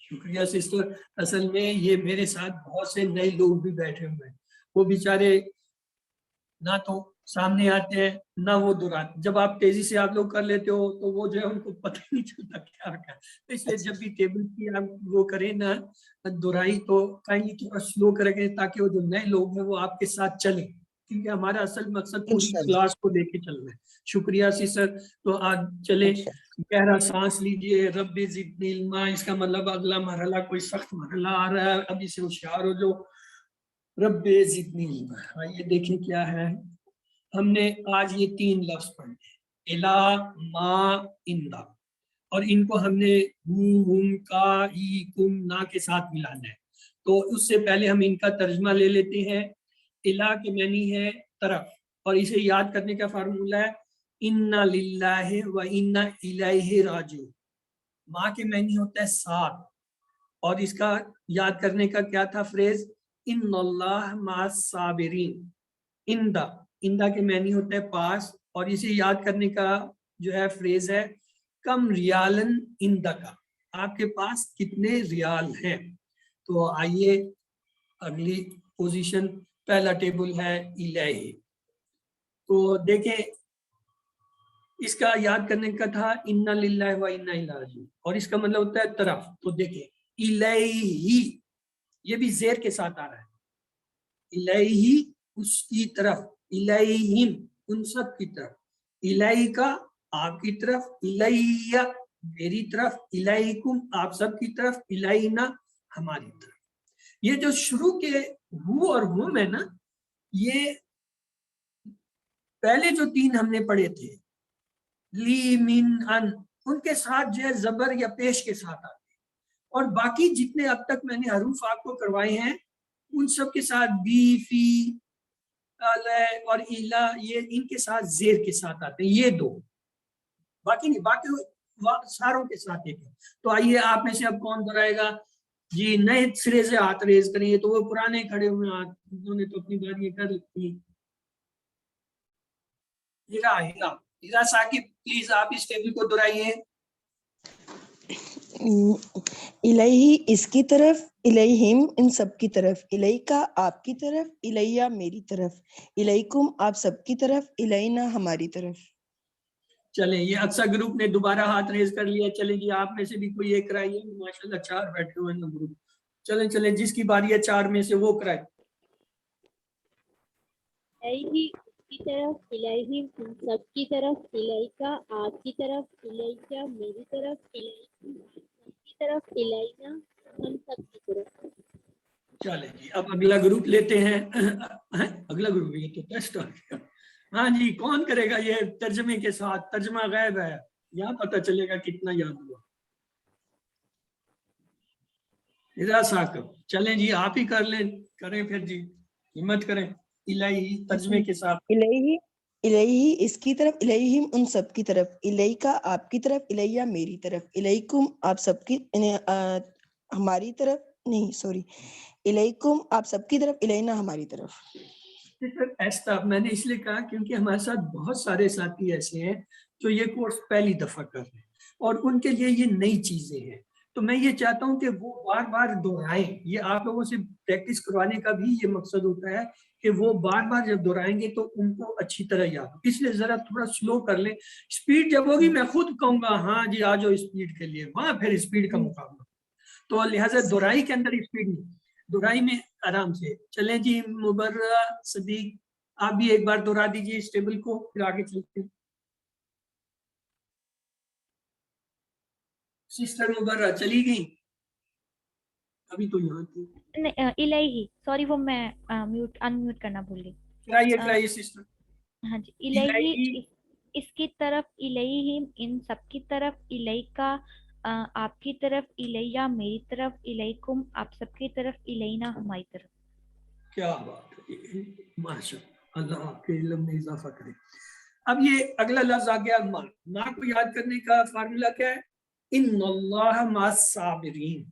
شکریہ سسٹر. اصل میں یہ میرے ساتھ بہت سے نئے لوگ بھی بیٹھے ہوئے ہیں, وہ بیچارے نہ تو سامنے آتے ہیں نہ وہ دہراتے. جب آپ تیزی سے آپ لوگ کر لیتے ہو تو وہ جو ہے ان کو پتہ نہیں چلتا کیا رکھا. اس لیے جب بھی ٹیبل کی آپ وہ کریں نا دہرائی تو کائنڈلی تھوڑا سلو کریں تاکہ وہ جو نئے لوگ ہیں وہ آپ کے ساتھ چلیں, کیونکہ ہمارا اصل مقصد پوری انشاءاللہ. کلاس کو لے کے چلنا ہے. شکریہ سسٹر. تو آج چلیں گہرا سانس لیجئے. رب زدنی علما, اس کا مطلب اگلا مرحلہ کوئی سخت مرحلہ آ رہا ہے, ابھی سے ہوشیار ہو جو. رب زدنی علما. آئیے دیکھیں کیا ہے. ہم نے آج یہ 3 لفظ پڑھے, الہ, ما, اندا, اور ان کو ہم نے ہو, ہم, کا, ای, کم, نا کے ساتھ ملانا ہے. تو اس سے پہلے ہم ان کا ترجمہ لے لیتے ہیں. الہ کے معنی ہے طرف, اور اسے یاد کرنے کا فارمولہ ہے انا للہ و انا الیہ راجعون. ماں کے معنی ہوتا ہے ساتھ, اور اس کا یاد کرنے کا کیا تھا فریز, ان اللہ مع الصابرین. اندا, اندا کے معنی ہوتا ہے پاس, اور اسے یاد کرنے کا جو ہے فریز ہے کم ریالن اندا کا, آپ کے پاس کتنے ریال ہیں. تو آئیے اگلی پوزیشن, پہلا ٹیبل ہے الہ. تو دیکھیں اس کا یاد کرنے کا تھا انا للہ و انا الیہ راجعون, اور اس کا مطلب ہوتا ہے طرف. تو دیکھیں الیہ, یہ بھی زیر کے ساتھ آ رہا ہے. الیہ اس کی طرف, الیہم ان سب کی طرف, الیہ کا آپ کی طرف, الیہ میری طرف, الیکم آپ سب کی طرف, الینا ہماری طرف. یہ جو شروع کے ہو اور ہم ہے نا, یہ پہلے جو 3 ہم نے پڑھے تھے لی, من, ان, ان کے ساتھ جو ہے زبر یا پیش کے ساتھ آتے ہیں, اور باقی جتنے اب تک میں نے حروف آپ کو کروائے ہیں ان سب کے ساتھ بی, فی, اور ایلا, یہ ان کے ساتھ زیر کے ساتھ آتے ہیں. یہ 2, باقی نہیں, باقی ساروں کے ساتھ ایک ہے. تو آئیے آپ میں سے اب کون دہرائے گا جی, نئے سرے سے ہاتھ ریز کریں. یہ تو وہ پرانے کھڑے ہوئے ہاتھ, انہوں نے تو اپنی بات یہ کر لی. ہیرا ثاقب پلیز آپ اس ٹیبل کو دہرائیے. الہی اس کی طرف, الیہم ان سب کی طرف, الیکا آپ کی طرف, الیہ میری طرف, الیکم آپ سب کی طرف, الینا ہماری طرف. چلیں یہ اکثر گروپ نے دوبارہ ہاتھ ریز کر لیا. چلیں جی آپ میں سے بھی کوئی ایک کرائیے. ماشاءاللہ 4 بیٹھے ہوئے ہیں گروپ. چلیں جس کی باری ہے 4 میں سے وہ کرائے. الہی اس کی طرف, الہی ہم سب کی طرف, الیکا آپ کی طرف, الیہ میری طرف, الیکم سب کی طرف, الینا ہم سب کی طرف. چلیں جی اب اگلا گروپ لیتے ہیں. اگلا گروپ یہ تو ٹیسٹ آ گیا. ہاں جی کون کرے گا یہ ترجمے کے ساتھ؟ ترجمہ غیب ہے, یہاں پتہ چلے گا کتنا یاد ہوا. ہیرا ثاقب چلیں جی آپ ہی کر لیں, کریں پھر جی, ہمت کریں. الہی ترجمے کے ساتھ. الہی, الہی اس کی طرف, الیہم ان سب کی طرف, الیکا آپ کی طرف, الیہ میری طرف, الیکم آپ سب کی ہماری طرف, نہیں سوری, الیکم آپ سب کی طرف, الینا ہماری طرف. ایسا میں نے اس لیے کہا کیونکہ ہمارے ساتھ بہت سارے ساتھی ایسے ہیں جو یہ کورس پہلی دفعہ کر رہے ہیں اور ان کے لیے یہ نئی چیزیں ہیں. تو میں یہ چاہتا ہوں کہ وہ بار بار دہرائیں. یہ آپ لوگوں سے پریکٹس کروانے کا بھی یہ مقصد ہوتا ہے کہ وہ بار بار جب دہرائیں گے تو ان کو اچھی طرح یاد ہو. اس لیے ذرا تھوڑا سلو کر لیں. اسپیڈ جب ہوگی میں خود کہوں گا ہاں جی آ جاؤ اسپیڈ کے لیے, وہاں پھر اسپیڈ کا مقابلہ. تو لہٰذا دہرائی کے اندر اسپیڈ نہیں, دہرائی میں آرام سے. چلیں جی مبرہ صدیق آپ بھی ایک بار دہرا دیجیے اس ٹیبل کو, پھر آگے چلتے ہیں. سسٹر مبرہ چلی گئی ابھی تو یہاں تھی. الہی سوری وہ میں انمیوٹ کرنا بھول گئی. کرائیے سسٹر. ہاں جی الہی اس کی طرف, الیہم ان سب کی طرف, الیکا آپ کی طرف, الیہ میری طرف, الیکم آپ سب کی طرف, الینا ہماری طرف. کیا بات ہے, ماشاء اللہ آپ کے علم میں اضافہ کرے. اب یہ اگلا لفظ آ گیا ماں. ماں کو یاد کرنے کا فارمولا کیا ہے؟ ان اللہ مع الصابرین،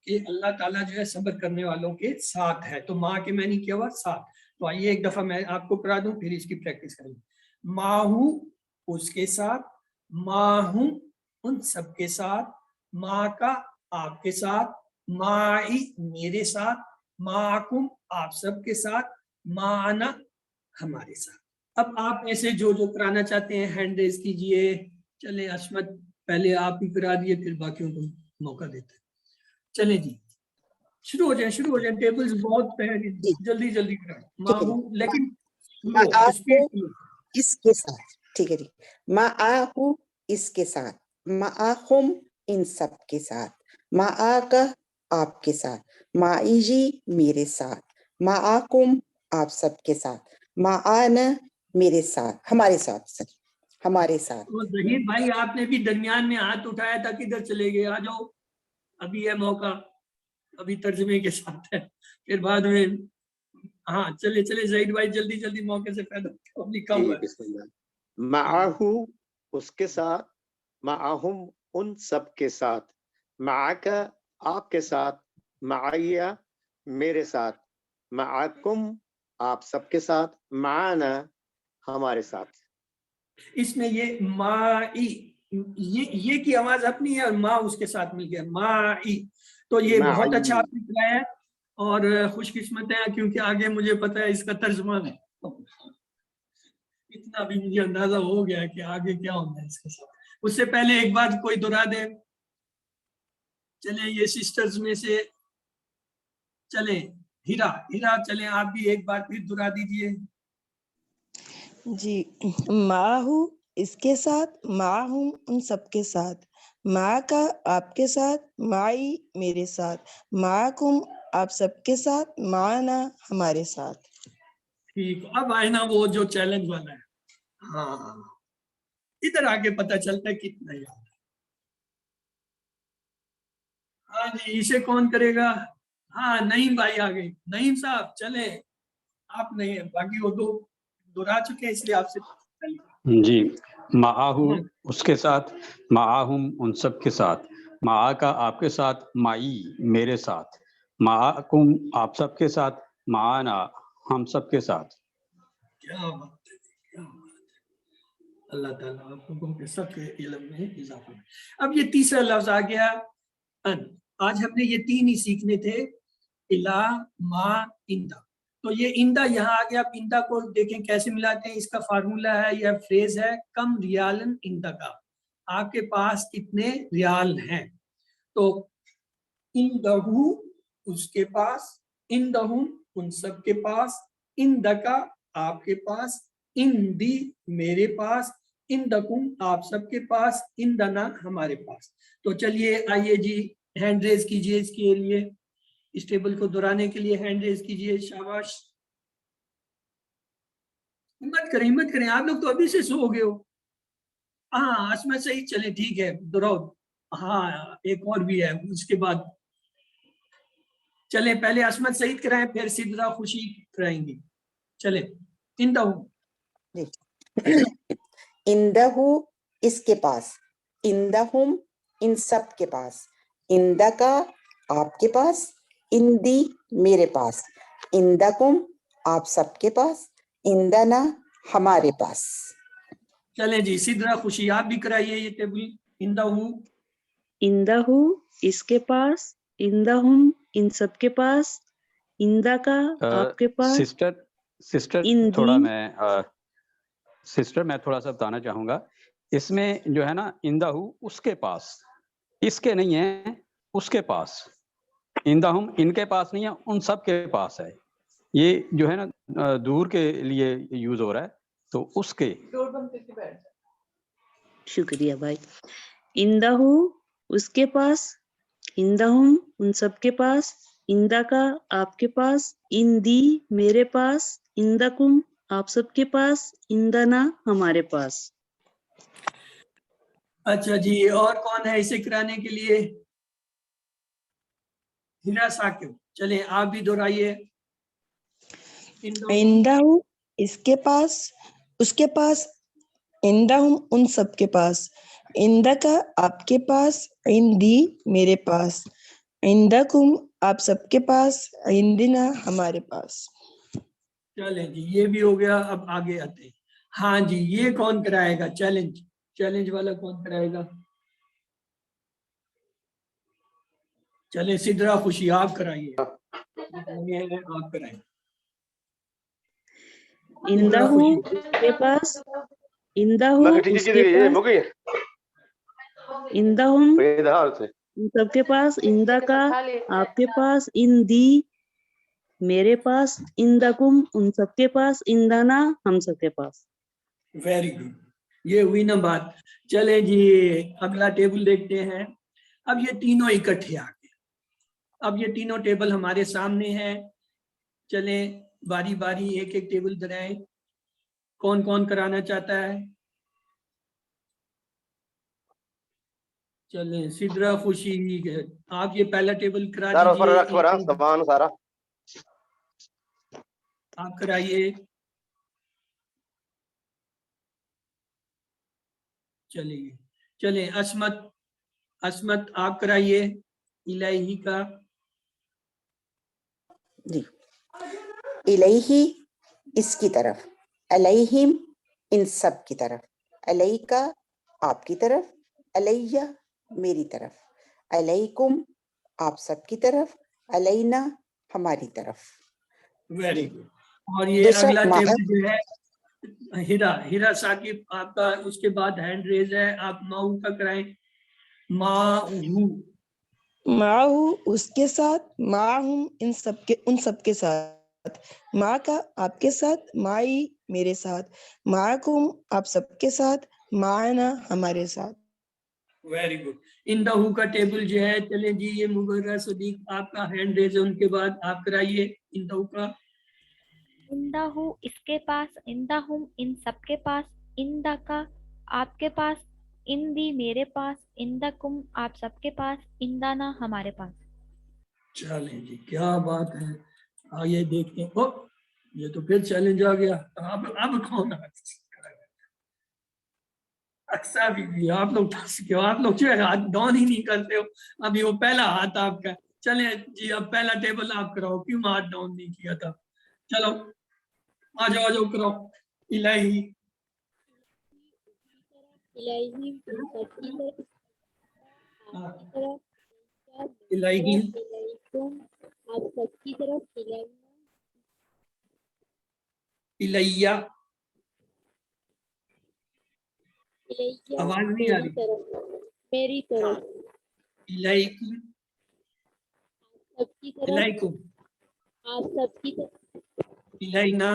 کہ اللہ تعالیٰ جو ہے صبر کرنے والوں کے ساتھ ہے. تو ماں کے معنی کیا ہوا؟ ساتھ. تو آئیے ایک دفعہ میں آپ کو پڑھا دوں، پھر اس کی پریکٹس کریں. ماں ہوں اس کے ساتھ، ماں ہوں ان سب کے ساتھ، ماں کا آپ کے ساتھ، مائی میرے ساتھ، معکم آپ سب کے ساتھ، معنا ہمارے ساتھ. اب آپ ایسے جو کرانا چاہتے ہیں ہینڈ ریز کیجئے. چلیں عصمت پہلے آپ ہی کرا دیے، پھر باقیوں کو موقع دیتے ہیں. چلیں جی شروع ہو جائیں. ٹیبلز بہت جلدی جلدی کرائیں. ماں ہوں لیکن اس کے ساتھ، ٹھیک ہے جی. معاہو اس کے ساتھ، معاہم ان سب کے ساتھ، معاکا آپ کے ساتھ، معیجی میرے ساتھ، معاکم آپ سب کے ساتھ، معانا میرے ساتھ، ہمارے ساتھ، ہمارے ساتھ. ظہیر بھائی آپ نے بھی درمیان میں ہاتھ اٹھایا تھا، کدھر چلے گئے؟ آ جاؤ، ابھی ہے موقع، ابھی ترجمے کے ساتھ ہے، پھر بعد میں. ہاں چلے ظہیر بھائی جلدی جلدی موقع سے پیدا معاہو اس کے ساتھ، معاہم ان سب کے ساتھ، معاکا آپ کے ساتھ، معیہ میرے ساتھ، معاکم آپ سب کے ساتھ، معانا ہمارے ساتھ. اس میں یہ مائی، یہ کی آواز اپنی ہے اور ماں اس کے ساتھ مل گیا مائی. تو یہ بہت اچھا آپ نے کرایا ہے اور خوش قسمت ہے، کیونکہ آگے مجھے پتا ہے اس کا ترجمہ ہے. اتنا بھی مجھے اندازہ ہو گیا کہ آگے کیا ہونا ہے اس کے ساتھ. اس سے پہلے ایک بات کوئی دہرا دے. چلیں یہ سسٹرز میں سے چلیں ہیرا چلیں آپ بھی ایک بار پھر دہرا دیجئے. جی. معاہو اس کے ساتھ، معاہم ان سب کے ساتھ، معاکا آپ کے ساتھ، معی میرے ساتھ، معاکم آپ سب کے ساتھ، معانا ہمارے ساتھ. ٹھیک. اب آئے نا وہ جو چیلنج والا ہے. ہاں ادھر آگے پتہ چلتا ہے کتنا یاد ہے. ہاں جی اسے کون کرے گا؟ ہاں نعیم بھائی آ گئے. نعیم صاحب چلیں آپ نہیں ہیں، باقی وہ دو دہرا چکے ہیں اس لیے آپ سے. جی. معاہو اس کے ساتھ، معاہم ان سب کے ساتھ، معاکا آپ کے ساتھ، معی میرے ساتھ، معاکم آپ سب کے ساتھ، معانا ہم سب کے ساتھ. کیا بات ہے، کیا بات ہے. اللہ تعالیٰ آپ لوگوں کے سب کے علم میں اضافہ کرے. اب یہ تیسرا لفظ آ گیا ان. آج ہم نے یہ تین ہی سیکھنے تھے، الا، ما، اندا. تو یہ اندا یہاں آ گیا. اب اندا کو دیکھیں کیسے ملاتے ہیں. اس کا فارمولا ہے یا فریز ہے کم ریالن اندا کا، آپ کے پاس کتنے ریال ہیں. تو اندہو اس کے پاس، اندہم ان سب کے پاس، اندکا آپ کے پاس، اندی میرے پاس، اندکم آپ سب کے پاس، اندنا ہمارے پاس. تو چلیے آئیے جی ہینڈ ریز کیجئے اس کے لیے، اس ٹیبل کو دہرانے کے لیے ہینڈ ریز کیجئے. شاباش. ہمت کریں آپ لوگ تو ابھی سے سو گئے ہو. ہاں عصمت صحیح. چلے ٹھیک ہے دہراؤ. ہاں ایک اور بھی ہے اس کے بعد. چلیں پہلے عصمت سعید کرائیں پھر سدرا خوشی کرائیں گی. چلیں اندہو. اندہو اس کے پاس، اندہم ان سب کے پاس، اندکا آپ کے پاس، اندی میرے پاس، اندکم آپ سب کے پاس، اندنا ہمارے پاس. چلیں جی سدرا خوشی آپ بھی کرائیے یہ ٹیبل. اندہو، اندہو اس کے پاس، اندہم ان سب کے پاس، اندکا آپ کے پاس، سسٹر تھوڑا میں تھوڑا سا بتانا چاہوں گا. اس میں جو ہے نا اندہو اس کے پاس، اس کے نہیں ہے اس کے پاس. اندہم ان کے پاس نہیں ہے ان سب کے پاس ہے. یہ جو ہے نا دور کے لیے یوز ہو رہا ہے تو اس کے. شکریہ بھائی. اندہو اس کے پاس، اندہم ان سب کے پاس، اندکا آپ کے پاس، اندی میرے پاس، اندکم آپ سب کے پاس، اندنا ہمارے پاس. اچھا جی اور کون ہے اسے کرانے کے لیے؟ ہیرا ثاقب. چلیں آپ بھی دہرائیے. اندہو اس کے پاس، اس کے پاس، عندہم ان سب کے پاس، عندکا آپ کے پاس، عندی میرے پاس، عندکم آپ سب کے پاس، عندنا ہمارے پاس۔ چلیں جی یہ بھی ہو گیا. اب آگے آتے ہیں. ہاں جی یہ کون کرائے گا چیلنج؟ چیلنج والا کون کرائے گا؟ چلیں سدرا خوشی آپ کرائیے. آپ کرائیں. عندہو اس کے پاس، عندہو اس کے پاس، عندہم ان سب کے پاس، عندہ کا آپ کے پاس، عندی میرے پاس، عندکم ان سب کے پاس، عندنا ہم سب کے پاس۔ Very good. یہ ہوئی نا بات. چلیں جی اگلا ٹیبل دیکھتے ہیں. اب یہ تینوں اکٹھے آ گئے. اب یہ تینوں ٹیبل ہمارے سامنے ہیں. چلیں باری باری ایک ایک ٹیبل دکھائیں. کون کون کرانا چاہتا ہے؟ چلیں سدرا خوشی آپ یہ پہلا ٹیبل کرا دیجیے. آپ کرائیے. چلیے چلیں عصمت، عصمت آپ کرائیے الہی کا. جی الیہی اس کی طرف، علیہم ان سب کی طرف، علیکا آپ کی طرف، علیہ میری طرف، علیکم آپ سب کی طرف، علینا ہماری طرف۔ Very good. اور یہ دوسرا اگلا مع، ٹیبل جو ہے ہیرا ثاقب آپ کا اس کے بعد ہینڈ ریز ہے. آپ ماؤ کا کرائیں. ماؤ معہو اس کے ساتھ، معہم ان سب کے ساتھ، ماں کا آپ کے ساتھ، مائی میرے ساتھ، معکم آپ سب کے ساتھ، معنا ہمارے ساتھ۔ Very good. اندہو کا ٹیبل جو ہے چلیں جی یہ مغرہ صدیق آپ کا ہینڈ ریز ہے. ان کے بعد آپ کرائیے اندہو کا. عندہو اس کے پاس، عندہم ان سب کے پاس، عندکا آپ کے پاس، عندی میرے پاس، عندکم آپ سب کے پاس، عندنا ہمارے پاس۔ چلیں جی کیا بات ہے. آئیے دیکھتے ہیں. یہ تو پھر چیلنج آ گیا. اب کون اکثر بھی آپ لوگ جو ہے ہاتھ ڈاؤن ہی نہیں کرتے ہو. ابھی وہ پہلا ہاتھ آپ کا. چلیں جی اب پہلا ٹیبل آپ کراؤ. کیوں ہاتھ ڈاؤن نہیں کیا تھا؟ چلو آ جاؤ کراؤ. الہی الہی ان سب کی طرف، آپ کی طرف، الہی علیکم آپ سب کی طرف، الیہ الیہ آواز نہیں آ میری رہی. طرف، میری طرف، الیکم سب کی طرف، الیکم آپ سب کی طرف، الینا.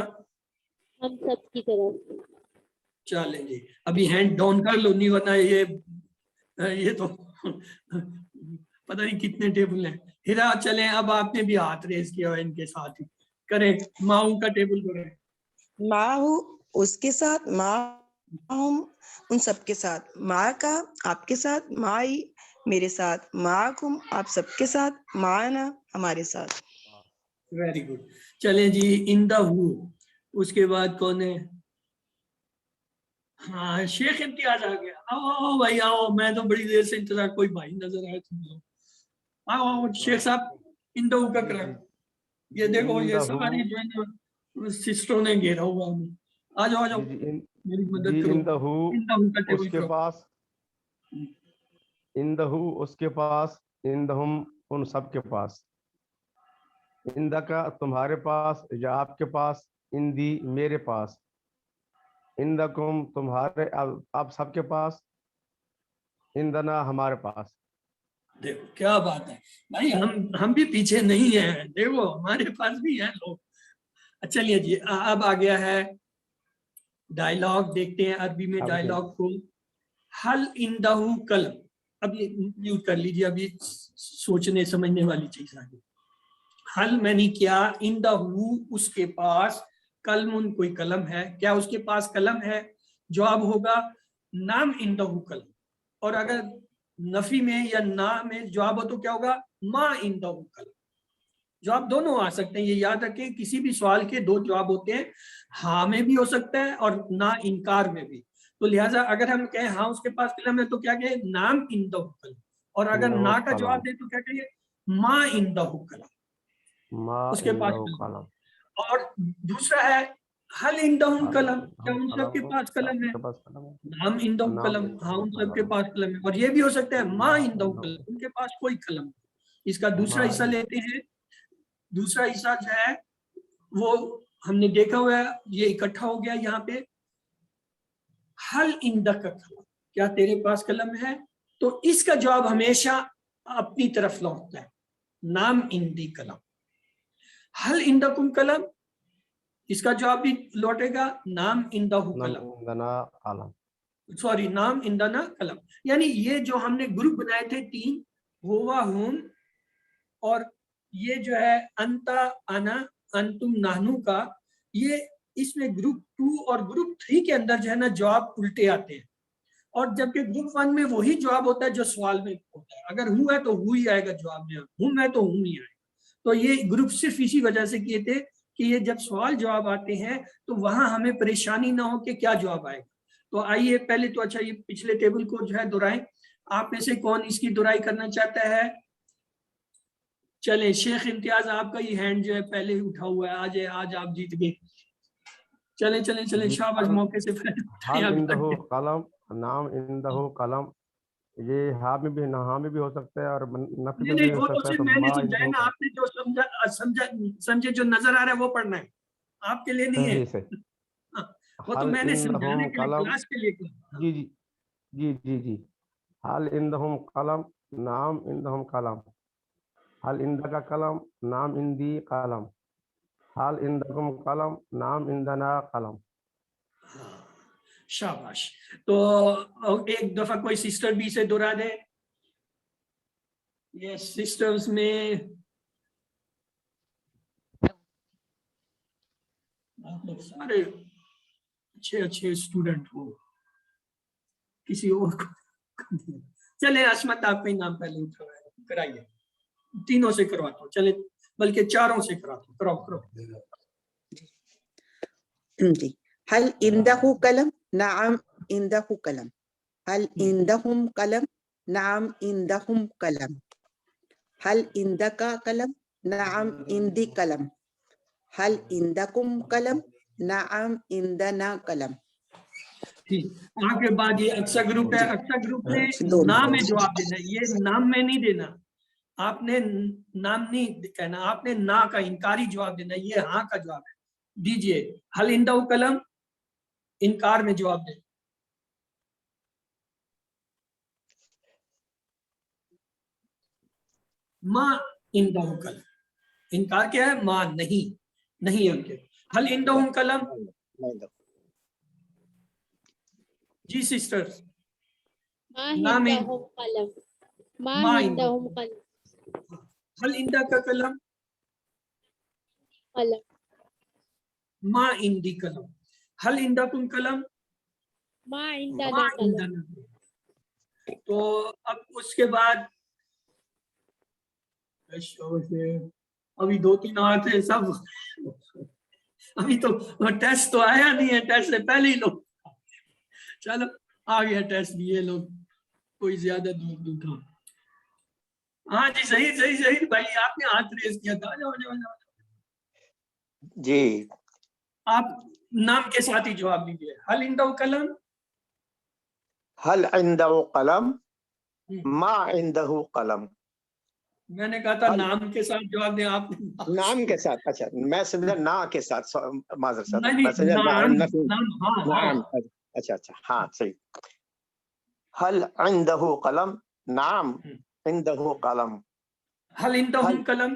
ہم سب کی طرف۔ چلیں جی ابھی ہینڈ ڈاؤن کر لو نہیں ورنہ یہ تو پتہ نہیں کتنے ٹیبل ہیں. ہیرا چلیں اب آپ نے بھی ہاتھ ریز کیا ہے ان کے ساتھ ہی کریں. ماؤں کا ٹیبل کریں. معہو اس کے ساتھ، معہم ان سب کے ساتھ، ماں کا آپ کے ساتھ، مائی میرے ساتھ، معکم آپ سب کے ساتھ، معنا ہمارے ساتھ۔ Very good. چلیں جی اندہو اس کے بعد کون ہے؟ ہاں شیخ امتیاز آ گیا. آؤ بھائی آؤ. میں تو بڑی دیر سے انتظار. کوئی بھائی نظر آئے تم لوگ. آؤ شیخ صاحب اندہو کا کریں. یہ دیکھو یہ ساری جو ہے سسٹروں نے گھیرا ہوا ہمیں. آ جاؤ میری مدد کرو. اندہو کا ٹیبل کرو. اندہو اس کے پاس، عندہم ان سب کے پاس، عندکا تمہارے پاس یا آپ کے پاس، عندی میرے پاس، عندکم تمہارے آپ سب کے پاس، عندنا ہمارے پاس۔ دیکھو کیا بات ہے بھائی. ہم بھی پیچھے نہیں ہیں. دیکھو ہمارے پاس بھی ہیں لوگ. چلیے جی اب آ گیا ہے ڈائلاگ. دیکھتے ہیں عربی میں ڈائلاگ کو. حل اندہو قلم. اب یہ میوٹ کر لیجیے. ابھی سوچنے سمجھنے والی چیز آ گئی. حل میں نے کیا اندہو اس کے پاس، قلم کوئی قلم ہے. کیا اس کے پاس قلم ہے؟ جواب ہوگا نام اندہو قلم. اور اگر نفی میں یا نا میں جواب ہو تو کیا ہوگا؟ ما اندہو قلم. جواب دونوں آ سکتے ہیں، یہ یاد رکھیں کسی بھی سوال کے دو جواب ہوتے ہیں، ہاں میں بھی ہو سکتا ہے اور نہ انکار میں بھی. تو لہٰذا اگر ہم کہیں ہاں اس کے پاس قلم ہے تو کیا کہیں نام عندہ قلم، اور اگر نہ کا جواب دیں تو کیا کہیں ما عندہ قلم، اس کے پاس قلم. اور دوسرا ہے حل عندہم قلم، کیا ان سب کے پاس قلم ہے؟ نام عندہم قلم، ہاں ان سب کے پاس قلم ہے. اور یہ بھی ہو سکتا ہے ما عندہم قلم، ان کے پاس کوئی قلم نہیں. اس کا دوسرا حصہ لیتے ہیں. دوسرا حصہ جو ہے وہ ہم نے دیکھا ہوا ہے، یہ اکٹھا ہو گیا یہاں پہ. حل عندک قلم، کیا تیرے پاس قلم ہے؟ تو اس کا جواب ہمیشہ اپنی طرف لوٹتا ہے، نام عندی قلم. حل عندکم قلم، اس کا جواب بھی لوٹے گا نام عندہ قلم، سوری نام عندنا قلم. یعنی یہ جو ہم نے گروپ بنائے تھے 3، ہوا ہم، اور یہ جو ہے انتا انا انتم نحنو کا، یہ اس میں گروپ 2 اور گروپ 3 کے اندر جو ہے نا جواب الٹے آتے ہیں. اور جبکہ گروپ 1 میں وہی جواب ہوتا ہے جو سوال میں ہوتا ہے. اگر ہوں ہے تو ہو ہی آئے گا جواب میں، ہوں ہے تو ہوں ہی آئے گا. تو یہ گروپ صرف اسی وجہ سے کیے تھے کہ یہ جب سوال جواب آتے ہیں تو وہاں ہمیں پریشانی نہ ہو کہ کیا جواب آئے گا. تو آئیے پہلے تو اچھا یہ پچھلے ٹیبل کو جو ہے دہرائیں. آپ میں سے کون اس کی دہرائی کرنا چاہتا ہے؟ چلیں شیخ امتیاز، آپ کا یہ ہینڈ جو ہے پہلے ہی اٹھا ہوا ہے، آج آپ جیت گئے. چلیں شاباش، موقع سے حل عندہ قلم، نام عندہ قلم، یہ ہاں میں بھی ہاں میں بھی ہو سکتا ہے اور نفی میں بھی ہو سکتا ہے. تو میں نے سمجھایا نا، آپ نے جو سمجھے جو نظر آ رہا ہے وہ پڑھنا ہے، آپ کے لیے نہیں ہے. وہ تو میں نے سمجھانے کے لیے، کلاس کے لیے کہا. جی جی جی جی جی حل عندہم قلم، نام عندہم قلم. حل عندک قلم، نام عندی قلم. حل عندکم قلم، نام عندنا قلم. شاباش. تو ایک دفعہ کوئی سسٹر بھی سے دہرا دے. یہ سسٹرز میں آپ لوگ سارے اچھے اسٹوڈنٹ ہو، کسی اور کو چلے عصمت آپ کا ہی نام پہلے کرائیے. تینوں سے کرواتا ہوں، چلے بلکہ چاروں سے کراتا ہوں. کرو. جی. حل عندہ قلم، نعم عندہ قلم. حل عندہم قلم، نعم عندہم قلم. حل عندک قلم، نعم عندی قلم. حل عندکم قلم، نعم عندنا قلم. کے بعد یہ اکثر گروپ ہے. اکثر گروپ میں نام میں جواب دینا ہے، یہ نام میں نہیں دینا. آپ نے نام نہیں کہنا، آپ نے نا کا انکاری جواب دینا. یہ ہاں کا جواب ہے. دیجئے حل عندہ قلم، انکار میں جواب دیں. ما عندہ قلم، انکار کیا ہے؟ ما نہیں ہے ان کے. حل عندہ قلم. جی سسٹر. ما عندہم قلم، ما عندہم قلم. حل عندہ کا قلم، قلم. ما عندی قلم. حل عندکم قلم، ما عندنا قلم. تو اب اس کے بعد ابھی 2-3 اور تھے سب. ابھی تو ٹیسٹ تو آیا نہیں ہے، ٹیسٹ سے پہلے ہی لوگ. چلو آ گیا ٹیسٹ بھی، یہ لوگ کوئی زیادہ دور نہیں تھا. ہاں جی صحیح بھائی، آپ نے ہاتھ ریز کیا تھا. جی آپ نام کے ساتھ ہی جواب دیجیے. حل عندہ قلم، حل عندہ قلم، ما عندہ قلم. میں نے کہا تھا نام کے ساتھ جواب دیں. آپ نام کے ساتھ، اچھا میں سمجھا نا کے ساتھ، معذرت. نام، اچھا ہاں صحیح. حل عندہ قلم، نام عندہ قلم. حل عندہم قلم،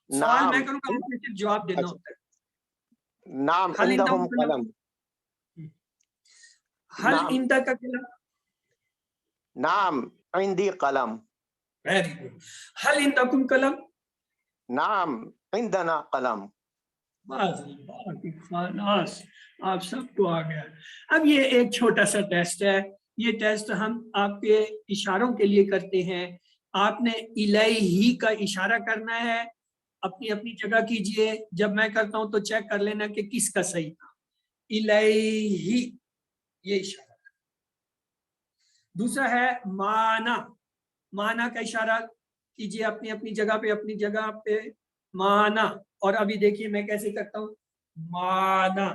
سوال میں کروں گا، آپ نے صرف جواب دینا ہوتا ہے. نام عندہم قلم. حل عندہ کا قلم، نام عندی قلم. Very good. حل عندکم قلم، نام عندنا قلم. آپ سب کو آ گیا. اب یہ ایک چھوٹا سا ٹیسٹ ہے. یہ ٹیسٹ ہم آپ کے اشاروں کے لیے کرتے ہیں. آپ نے الیہ کا اشارہ کرنا ہے اپنی اپنی جگہ کیجئے. جب میں کرتا ہوں تو چیک کر لینا کہ کس کا صحیح تھا. الیہی یہ اشارہ. دوسرا ہے مانا. مانا کا اشارہ کیجئے اپنی اپنی جگہ پہ مانا. اور ابھی دیکھیے میں کیسے کرتا ہوں مانا.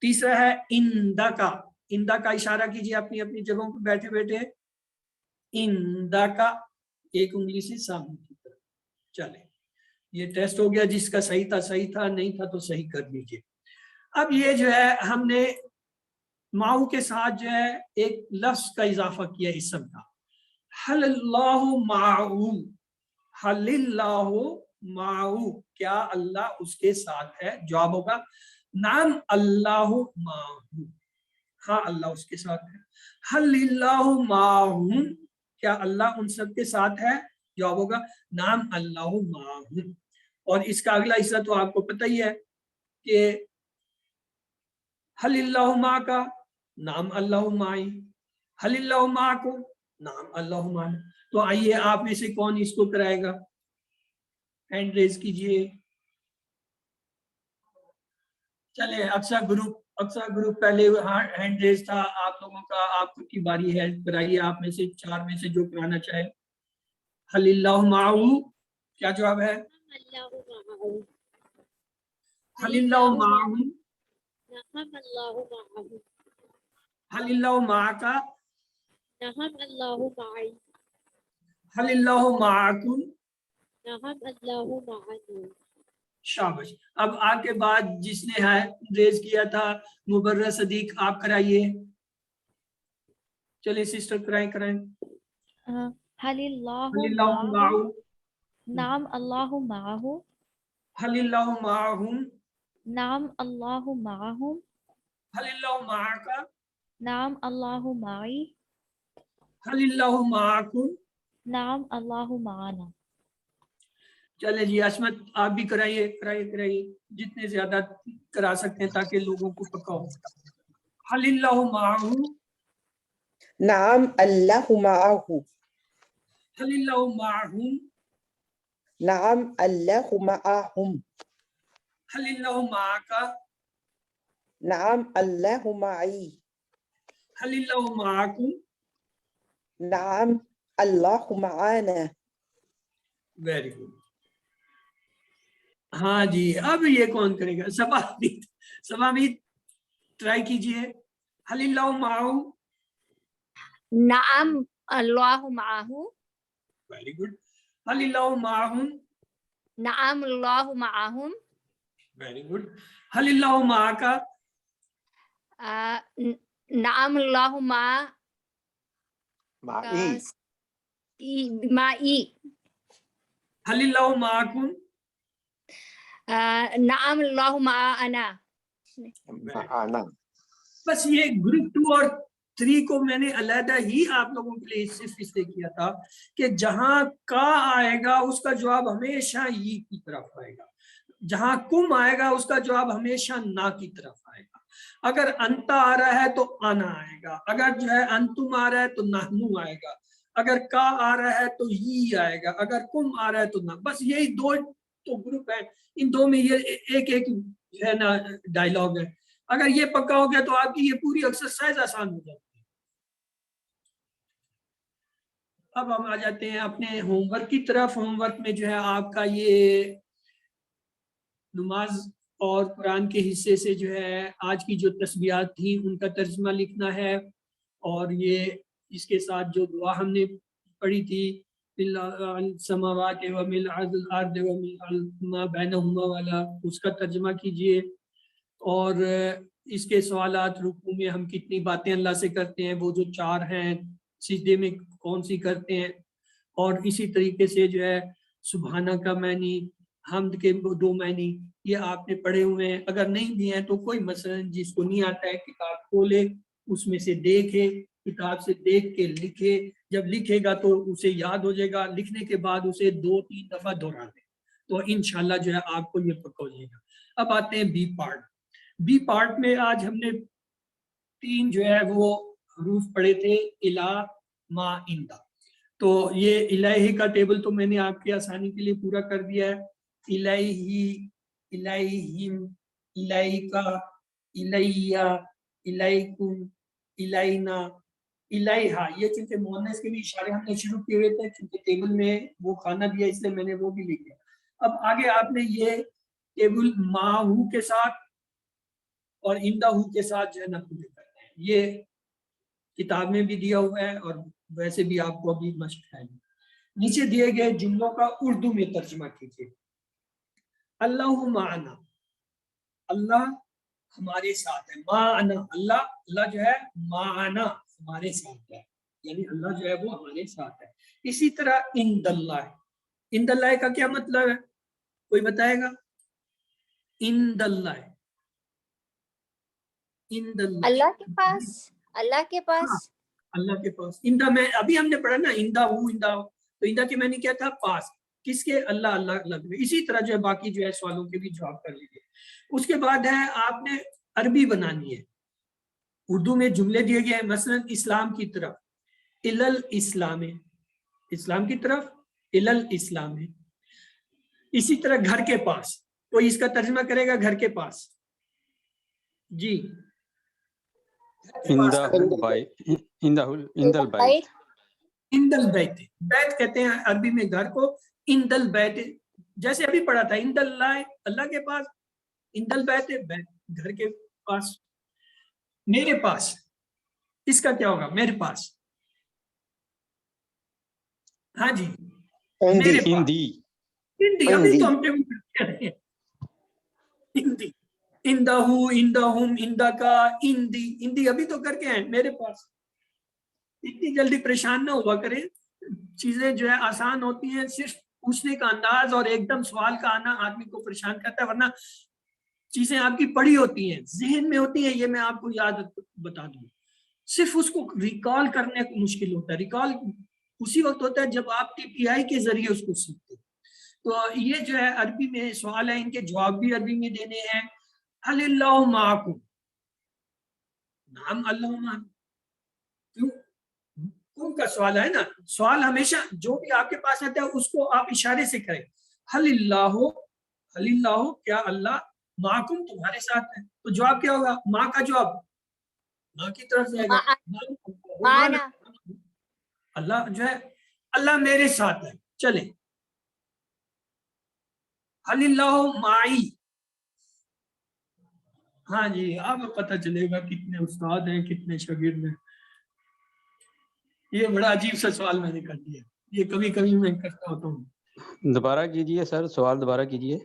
تیسرا ہے اندا کا. اندا کا اشارہ کیجئے اپنی اپنی جگہوں پہ بیٹھے بیٹھے. اندا کا ایک انگلی سے سامنے کی طرف. چلے یہ ٹیسٹ ہو گیا. جس کا صحیح تھا نہیں تھا تو صحیح کر لیجئے. اب یہ جو ہے ہم نے ماؤ کے ساتھ جو ہے ایک لفظ کا اضافہ کیا اسم کا. حل اللہ معہو. حل اللہ معہو. کیا اللہ اس کے ساتھ ہے؟ جواب ہوگا نعم اللہ معہو. ہاں اللہ اس کے ساتھ ہے. حل اللہ معہم. کیا اللہ ان سب کے ساتھ ہے؟ جواب ہوگا نعم اللہ معہم. اور اس کا اگلا حصہ تو آپ کو پتہ ہی ہے کہ حل اللہ معک. نعم اللہ معی. حل اللہ معکم. نعم اللہ معنا. تو آئیے آپ میں سے کون اس کو کرائے گا؟ ہینڈ ریز کیجئے. چلے اکثر گروپ پہلے ہینڈ ریز تھا آپ لوگوں کا. آپ کی باری ہے, کرائیے آپ میں سے 4 میں سے جو کرانا چاہے. حل اللہ معہو. کیا جواب ہے؟ حل اللہ معہو. نعم اللہ معہو. حل اللہ معک. نعم اللہ معی. حل اللہ معکم. نعم اللہ معنا. شاباش. اب آپ کے بعد جس نے ریز کیا تھا مبرہ صدیق, آپ کرائیے. چلے سسٹر کرائیں. حل اللہ حل اللہ معہو. نعم اللہ معہو. حل اللہ معہم. نعم اللہ معہم. حل اللہ معک. نعم اللہ معی. حل اللہ معکم. نعم اللہ معنا. چلے جی عصمت آپ بھی کرائیے جتنے زیادہ کرا سکتے ہیں تاکہ لوگوں کو پکا ہو. حل اللہ معہو. نعم اللہ معہو. حل اللہ معہم. نعم اللہ معہم. حل اللہ معک. نعم اللہ معی. حل اللہ معکم. نعم اللہ معانا. Very good. ہاں جی اب یہ کون کرے گا؟ سبامید ٹرائی کیجئے. حل اللہ معہو. نعم اللہ معہو. Very good. حل اللہ معہم. نعم اللہ معہم. Very good. حل اللہ معک. نعم اللہ معی. حل اللہ معکم. نعم اللہ معنا. بس یہ گروپ 2 اور 3 کو میں نے علیحدہ ہی آپ لوگوں کے لیے صرف اس لیے کیا تھا کہ جہاں کا آئے گا اس کا جواب ہمیشہ ای کی طرف آئے گا. جہاں کم آئے گا اس کا جواب ہمیشہ نا کی طرف آئے گا. اگر انتا آ رہا ہے تو آنا آئے گا. اگر جو ہے انتم آ رہا ہے تو نحنو آئے گا. اگر کا آ رہا ہے تو ہی آئے گا. اگر کم آ رہا ہے تو نہ. بس یہی 2 تو گروپ ہے. ان 2 میں یہ ایک جو ہے نا ڈائلاگ ہے. اگر یہ پکا ہو گیا تو آپ کی یہ پوری ایکسرسائز آسان ہو جاتی ہے. اب ہم آ جاتے ہیں اپنے ہوم ورک کی طرف. ہوم ورک میں جو ہے آپ کا یہ نماز اور قرآن کے حصے سے جو ہے آج کی جو تسبیحات تھیں ان کا ترجمہ لکھنا ہے. اور یہ اس کے ساتھ جو دعا ہم نے پڑھی تھی السماوات ومن الارض ومن ما بینہما والا, اس کا ترجمہ کیجئے. اور اس کے سوالات رکوع میں ہم کتنی باتیں اللہ سے کرتے ہیں, وہ جو 4 ہیں, سجدے میں کون سی کرتے ہیں, اور اسی طریقے سے جو ہے سبحانہ کا معنی, حمد کے 2 معنی یہ آپ نے پڑھے ہوئے ہیں. اگر نہیں بھی ہیں تو کوئی مثلا جس کو نہیں آتا ہے کتاب کھولے, اس میں سے دیکھے, کتاب سے دیکھ کے لکھے. جب لکھے گا تو اسے یاد ہو جائے گا. لکھنے کے بعد اسے 2-3 دفعہ دہرا دیں تو انشاءاللہ جو ہے آپ کو یہ پکا ہو جائے گا. اب آتے ہیں بی پارٹ. بی پارٹ میں آج ہم نے 3 جو ہے وہ حروف پڑھے تھے, الا, ما, اندا. تو یہ الہی کا ٹیبل تو میں نے آپ کی آسانی کے لیے پورا کر دیا ہے. الہی، الہیم، الیکا، الیہ، الیکم، الینا، الیہا. یہ چونکہ مؤنث کے بھی اشارے ہم نے شروع کیے ہوئے تھے، چونکہ ٹیبل میں وہ کھانا دیا اس لیے میں نے وہ بھی لکھا. اب آگے آپ نے یہ ٹیبل ماہو کے ساتھ اور اندہو کے ساتھ جو ہے نا پورے کرنا ہے. یہ کتاب میں بھی دیا ہوا ہے اور ویسے بھی آپ کو ابھی مشق ہے. نیچے دیے گئے جملوں کا اردو میں ترجمہ کیجیے. اللہ معنا، اللہ ہمارے ساتھ ہے. معنا، اللہ، اللہ جو ہے معنا ہمارے ساتھ ہے، یعنی اللہ جو ہے وہ ہمارے ساتھ ہے. اسی طرح عند اللہ، عند اللہ کا کیا مطلب ہے؟ کوئی بتائے گا؟ عند اللہ، عند اللہ، اللہ کے پاس، اللہ کے پاس. اللہ کے پاس. اندہ میں ابھی ہم نے پڑھا نا، اندہ ہو، اندہ ہو، تو اندہ کے میں نے کیا تھا؟ پاس. کس کے؟ اللہ، اللہ اللہ کے. اسی طرح جو ہے باقی جو ہے سوالوں کے بھی جواب کر لیجیے. اس کے بعد ہے آپ نے عربی بنانی ہے. اردو میں جملے دیے گئے ہیں، مثلا اسلام کی طرف، الل اسلام، اسلام کی طرف الل اسلام. اسی طرح گھر کے پاس، کوئی اس کا ترجمہ کرے گا؟ گھر کے پاس جی. اندل بیت، اندل بیت، بیت کہتے ہیں عربی میں گھر کو. اندل بیت، جیسے ابھی پڑھا تھا اند اللہ، اللہ کے پاس. اندل بیت، بیت گھر کے پاس. میرے پاس، اس کا کیا ہوگا؟ میرے پاس. ہاں جی، میرے پاس. ہندی، ہندی، ابھی تو ہم کہہ رہے ہیں ہندی. اندہو، اندہم، اندکا، اندی. اندی ابھی تو کر کے ہیں میرے پاس. اتنی جلدی پریشان نہ ہوا کریں، چیزیں جو ہے آسان ہوتی ہیں، صرف پوچھنے کا انداز اور ایک دم سوال کا آنا آدمی کو پریشان کرتا ہے. ورنہ چیزیں آپ کی پڑھی ہوتی ہیں، ذہن میں ہوتی ہیں، یہ میں آپ کو یاد بتا دوں. صرف اس کو ریکال کرنے کو مشکل ہوتا ہے. ریکال اسی وقت ہوتا ہے جب آپ ٹی پی آئی کے ذریعے اس کو سیکھتے. تو یہ جو ہے عربی میں سوال ہے، ان کے جواب بھی عربی میں دینے ہیں. حل اللہ معکم، نام اللہ معکم، کیوں کن کا سوال ہے نا. سوال ہمیشہ جو بھی آپ کے پاس آتا ہے اس کو آپ اشارے سے کریں. حل اللہ، حل اللہ، کیا اللہ معکم تمہارے ساتھ ہے. تو جواب کیا ہوگا؟ ماں کا جواب ماں کی طرف سے آئے گا. مانا، اللہ جو ہے اللہ میرے ساتھ ہے. چلے، حل اللہ معی. ہاں جی، اب پتہ چلے گا کتنے استاد ہیں کتنے شاگرد ہیں. یہ بڑا عجیب سا سوال میں نے کر دیا، یہ کبھی کبھی میں کرتا ہوتا ہوں. دوبارہ کیجئے سر، سوال دوبارہ کیجئے.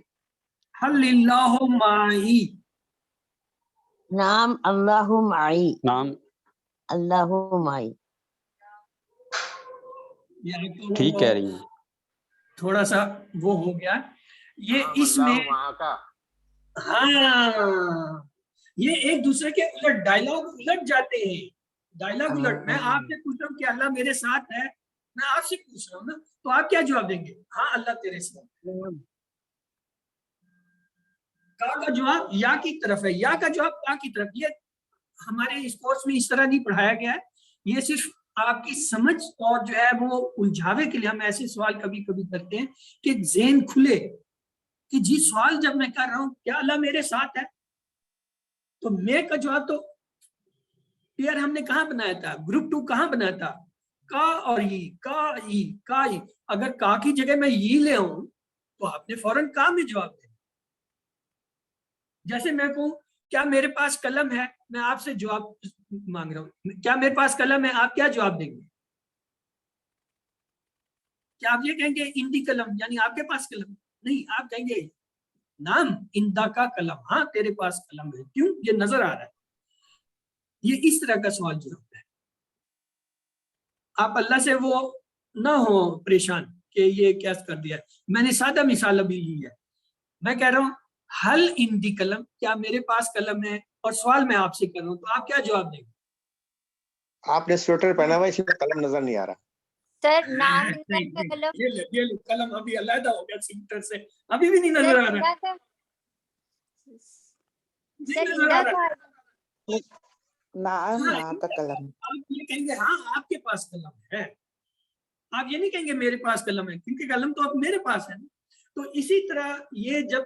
حل اللہ معی، نام اللہ معی، نام اللہ معی. ٹھیک کہہ رہی ہیں. تھوڑا سا وہ ہو گیا یہ اس میں. ہاں، یہ ایک دوسرے کے الٹ ڈائلاگ الٹ جاتے ہیں. ڈائلاگ الٹ. میں آپ سے پوچھ رہا ہوں کہ اللہ میرے ساتھ ہے، میں آپ سے پوچھ رہا ہوں نا، تو آپ کیا جواب دیں گے؟ ہاں اللہ تیرے ساتھ. کا جواب یا کی طرف ہے، یا کا جواب کا کی طرف. یہ ہمارے اس کورس میں اس طرح نہیں پڑھایا گیا ہے. یہ صرف آپ کی سمجھ اور جو ہے وہ الجھاوے کے لیے ہم ایسے سوال کبھی کبھی کرتے ہیں کہ ذہن کھلے کہ جی سوال جب میں کر رہا ہوں کیا اللہ میرے ساتھ ہے، تو میں کا جواب تو پیئر ہم نے کہاں بنایا تھا؟ گروپ 2 کہاں بنایا تھا؟ کا اور ای، کا ای، کا ای. اگر کا کی جگہ میں ای لے آؤں تو آپ نے فوراً کا میں جواب دیں. جیسے میں کہوں کیا میرے پاس قلم ہے، میں آپ سے جواب مانگ رہا ہوں، کیا میرے پاس قلم ہے، آپ کیا جواب دیں گے؟ کیا آپ یہ کہیں گے اندی قلم، یعنی آپ کے پاس قلم؟ نہیں، آپ کہیں گے نام اندا کا قلم، ہاں تیرے پاس قلم ہے. کیوں؟ یہ نظر آ رہا ہے. یہ اس طرح کا سوال جو ہوتا ہے. آپ اللہ سے وہ نہ ہو پریشان کہ یہ کیا کر دیا. میں نے سادہ مثال ابھی لی ہے. میں کہہ رہا ہوں حل اندی قلم، کیا میرے پاس قلم ہے، اور سوال میں آپ سے کر رہا ہوں، تو آپ کیا جواب دیں گے؟ آپ نے سویٹر پہنا ہوا ہے، اس میں قلم نظر نہیں آ رہا. سر نام اللہ کا قلم. یہ لو قلم ابھی علیحدہ ہو گیا سیکٹر سے، ابھی بھی نہیں نظر آ رہا ہے. سر اندا کا نعم ماں کا قلم. آپ یہ کہیں گے ہاں آپ کے پاس قلم ہے. آپ یہ نہیں کہیں گے میرے پاس قلم ہے، کیونکہ قلم تو اب میرے پاس ہے نا. تو اسی طرح یہ جب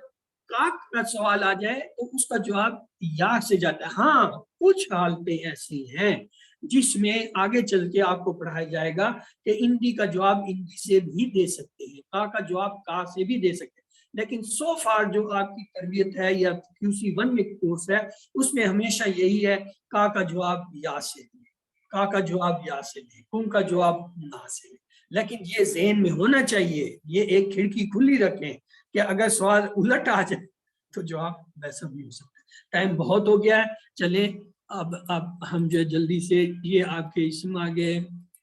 کاف کا سوال آ جائے تو اس کا جواب یا سے جاتا ہے. ہاں کچھ حالتیں ایسی ہیں جس میں آگے چل کے آپ کو پڑھایا جائے گا کہ اندی کا جواب اندی سے بھی دے سکتے ہیں، کا کا جواب کا سے بھی دے سکتے ہیں. لیکن سو فار جو آپ کی تربیت ہے یا QC1 میں کورس ہے اس میں ہمیشہ یہی ہے کا جواب یا سے دیں، کا جواب یا سے دیں، کم کا جواب نا سے دیں. لیکن یہ ذہن میں ہونا چاہیے، یہ ایک کھڑکی کھلی رکھیں کہ اگر سوال الٹ آ جائے تو جواب ویسا بھی ہو سکتا ہے. ٹائم بہت ہو گیا ہے، چلیں اب ہم جو جلدی سے یہ آپ کے اسم آ گئے،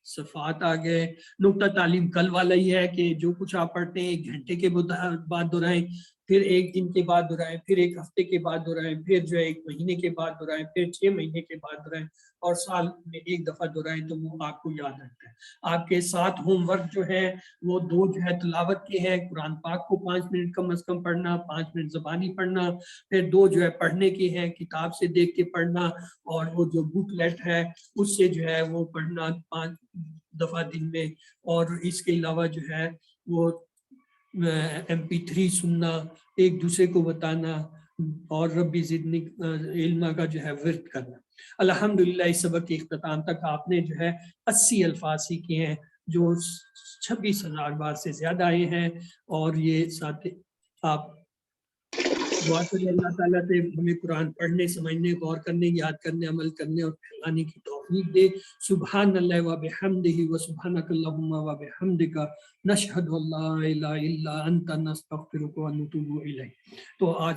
صفات آ گئے. نقطہ تعلیم کل والا ہی ہے کہ جو کچھ آپ پڑھتے ہیں 1 گھنٹے کے بعد دہرائیں، پھر 1 دن کے بعد دہرائیں، پھر 1 ہفتے کے بعد دہرائیں، پھر جو ہے 1 مہینے کے بعد دہرائیں، پھر 6 مہینے کے بعد دہرائیں، اور سال میں 1 دفعہ دہرائیں تو وہ آپ کو یاد رہتا ہے. آپ کے 7 ہوم ورک جو ہے وہ 2 جو ہے تلاوت کے ہیں، قرآن پاک کو 5 منٹ کم از کم پڑھنا، 5 منٹ زبانی پڑھنا، پھر 2 جو ہے پڑھنے کے ہیں، کتاب سے دیکھ کے پڑھنا، اور وہ جو بک لیٹ ہے اس سے جو ہے وہ پڑھنا 5 دفعہ دن میں. اور اس کے علاوہ جو ہے وہ MP3 سننا، ایک دوسرے کو بتانا، اور ربی زدنی علما کا جو ہے ورد کرنا. الحمدللہ اس سبق کے اختتام تک آپ نے جو ہے 80 الفاظ سیکھے ہیں جو 26,000 بار سے زیادہ آئے ہیں. اور یہ ساتھ آپ دعا کریں اللہ تعالیٰ سے ہمیں قرآن پڑھنے، سمجھنے، غور کرنے، یاد کرنے، عمل کرنے اور پھیلانے کی توفیق دے. سبحان اللہ و بحمدہ و سبحانک اللہم و بحمدک نشہد ان لا الہ الا انت نستغفرک و نتوب الیک. تو آج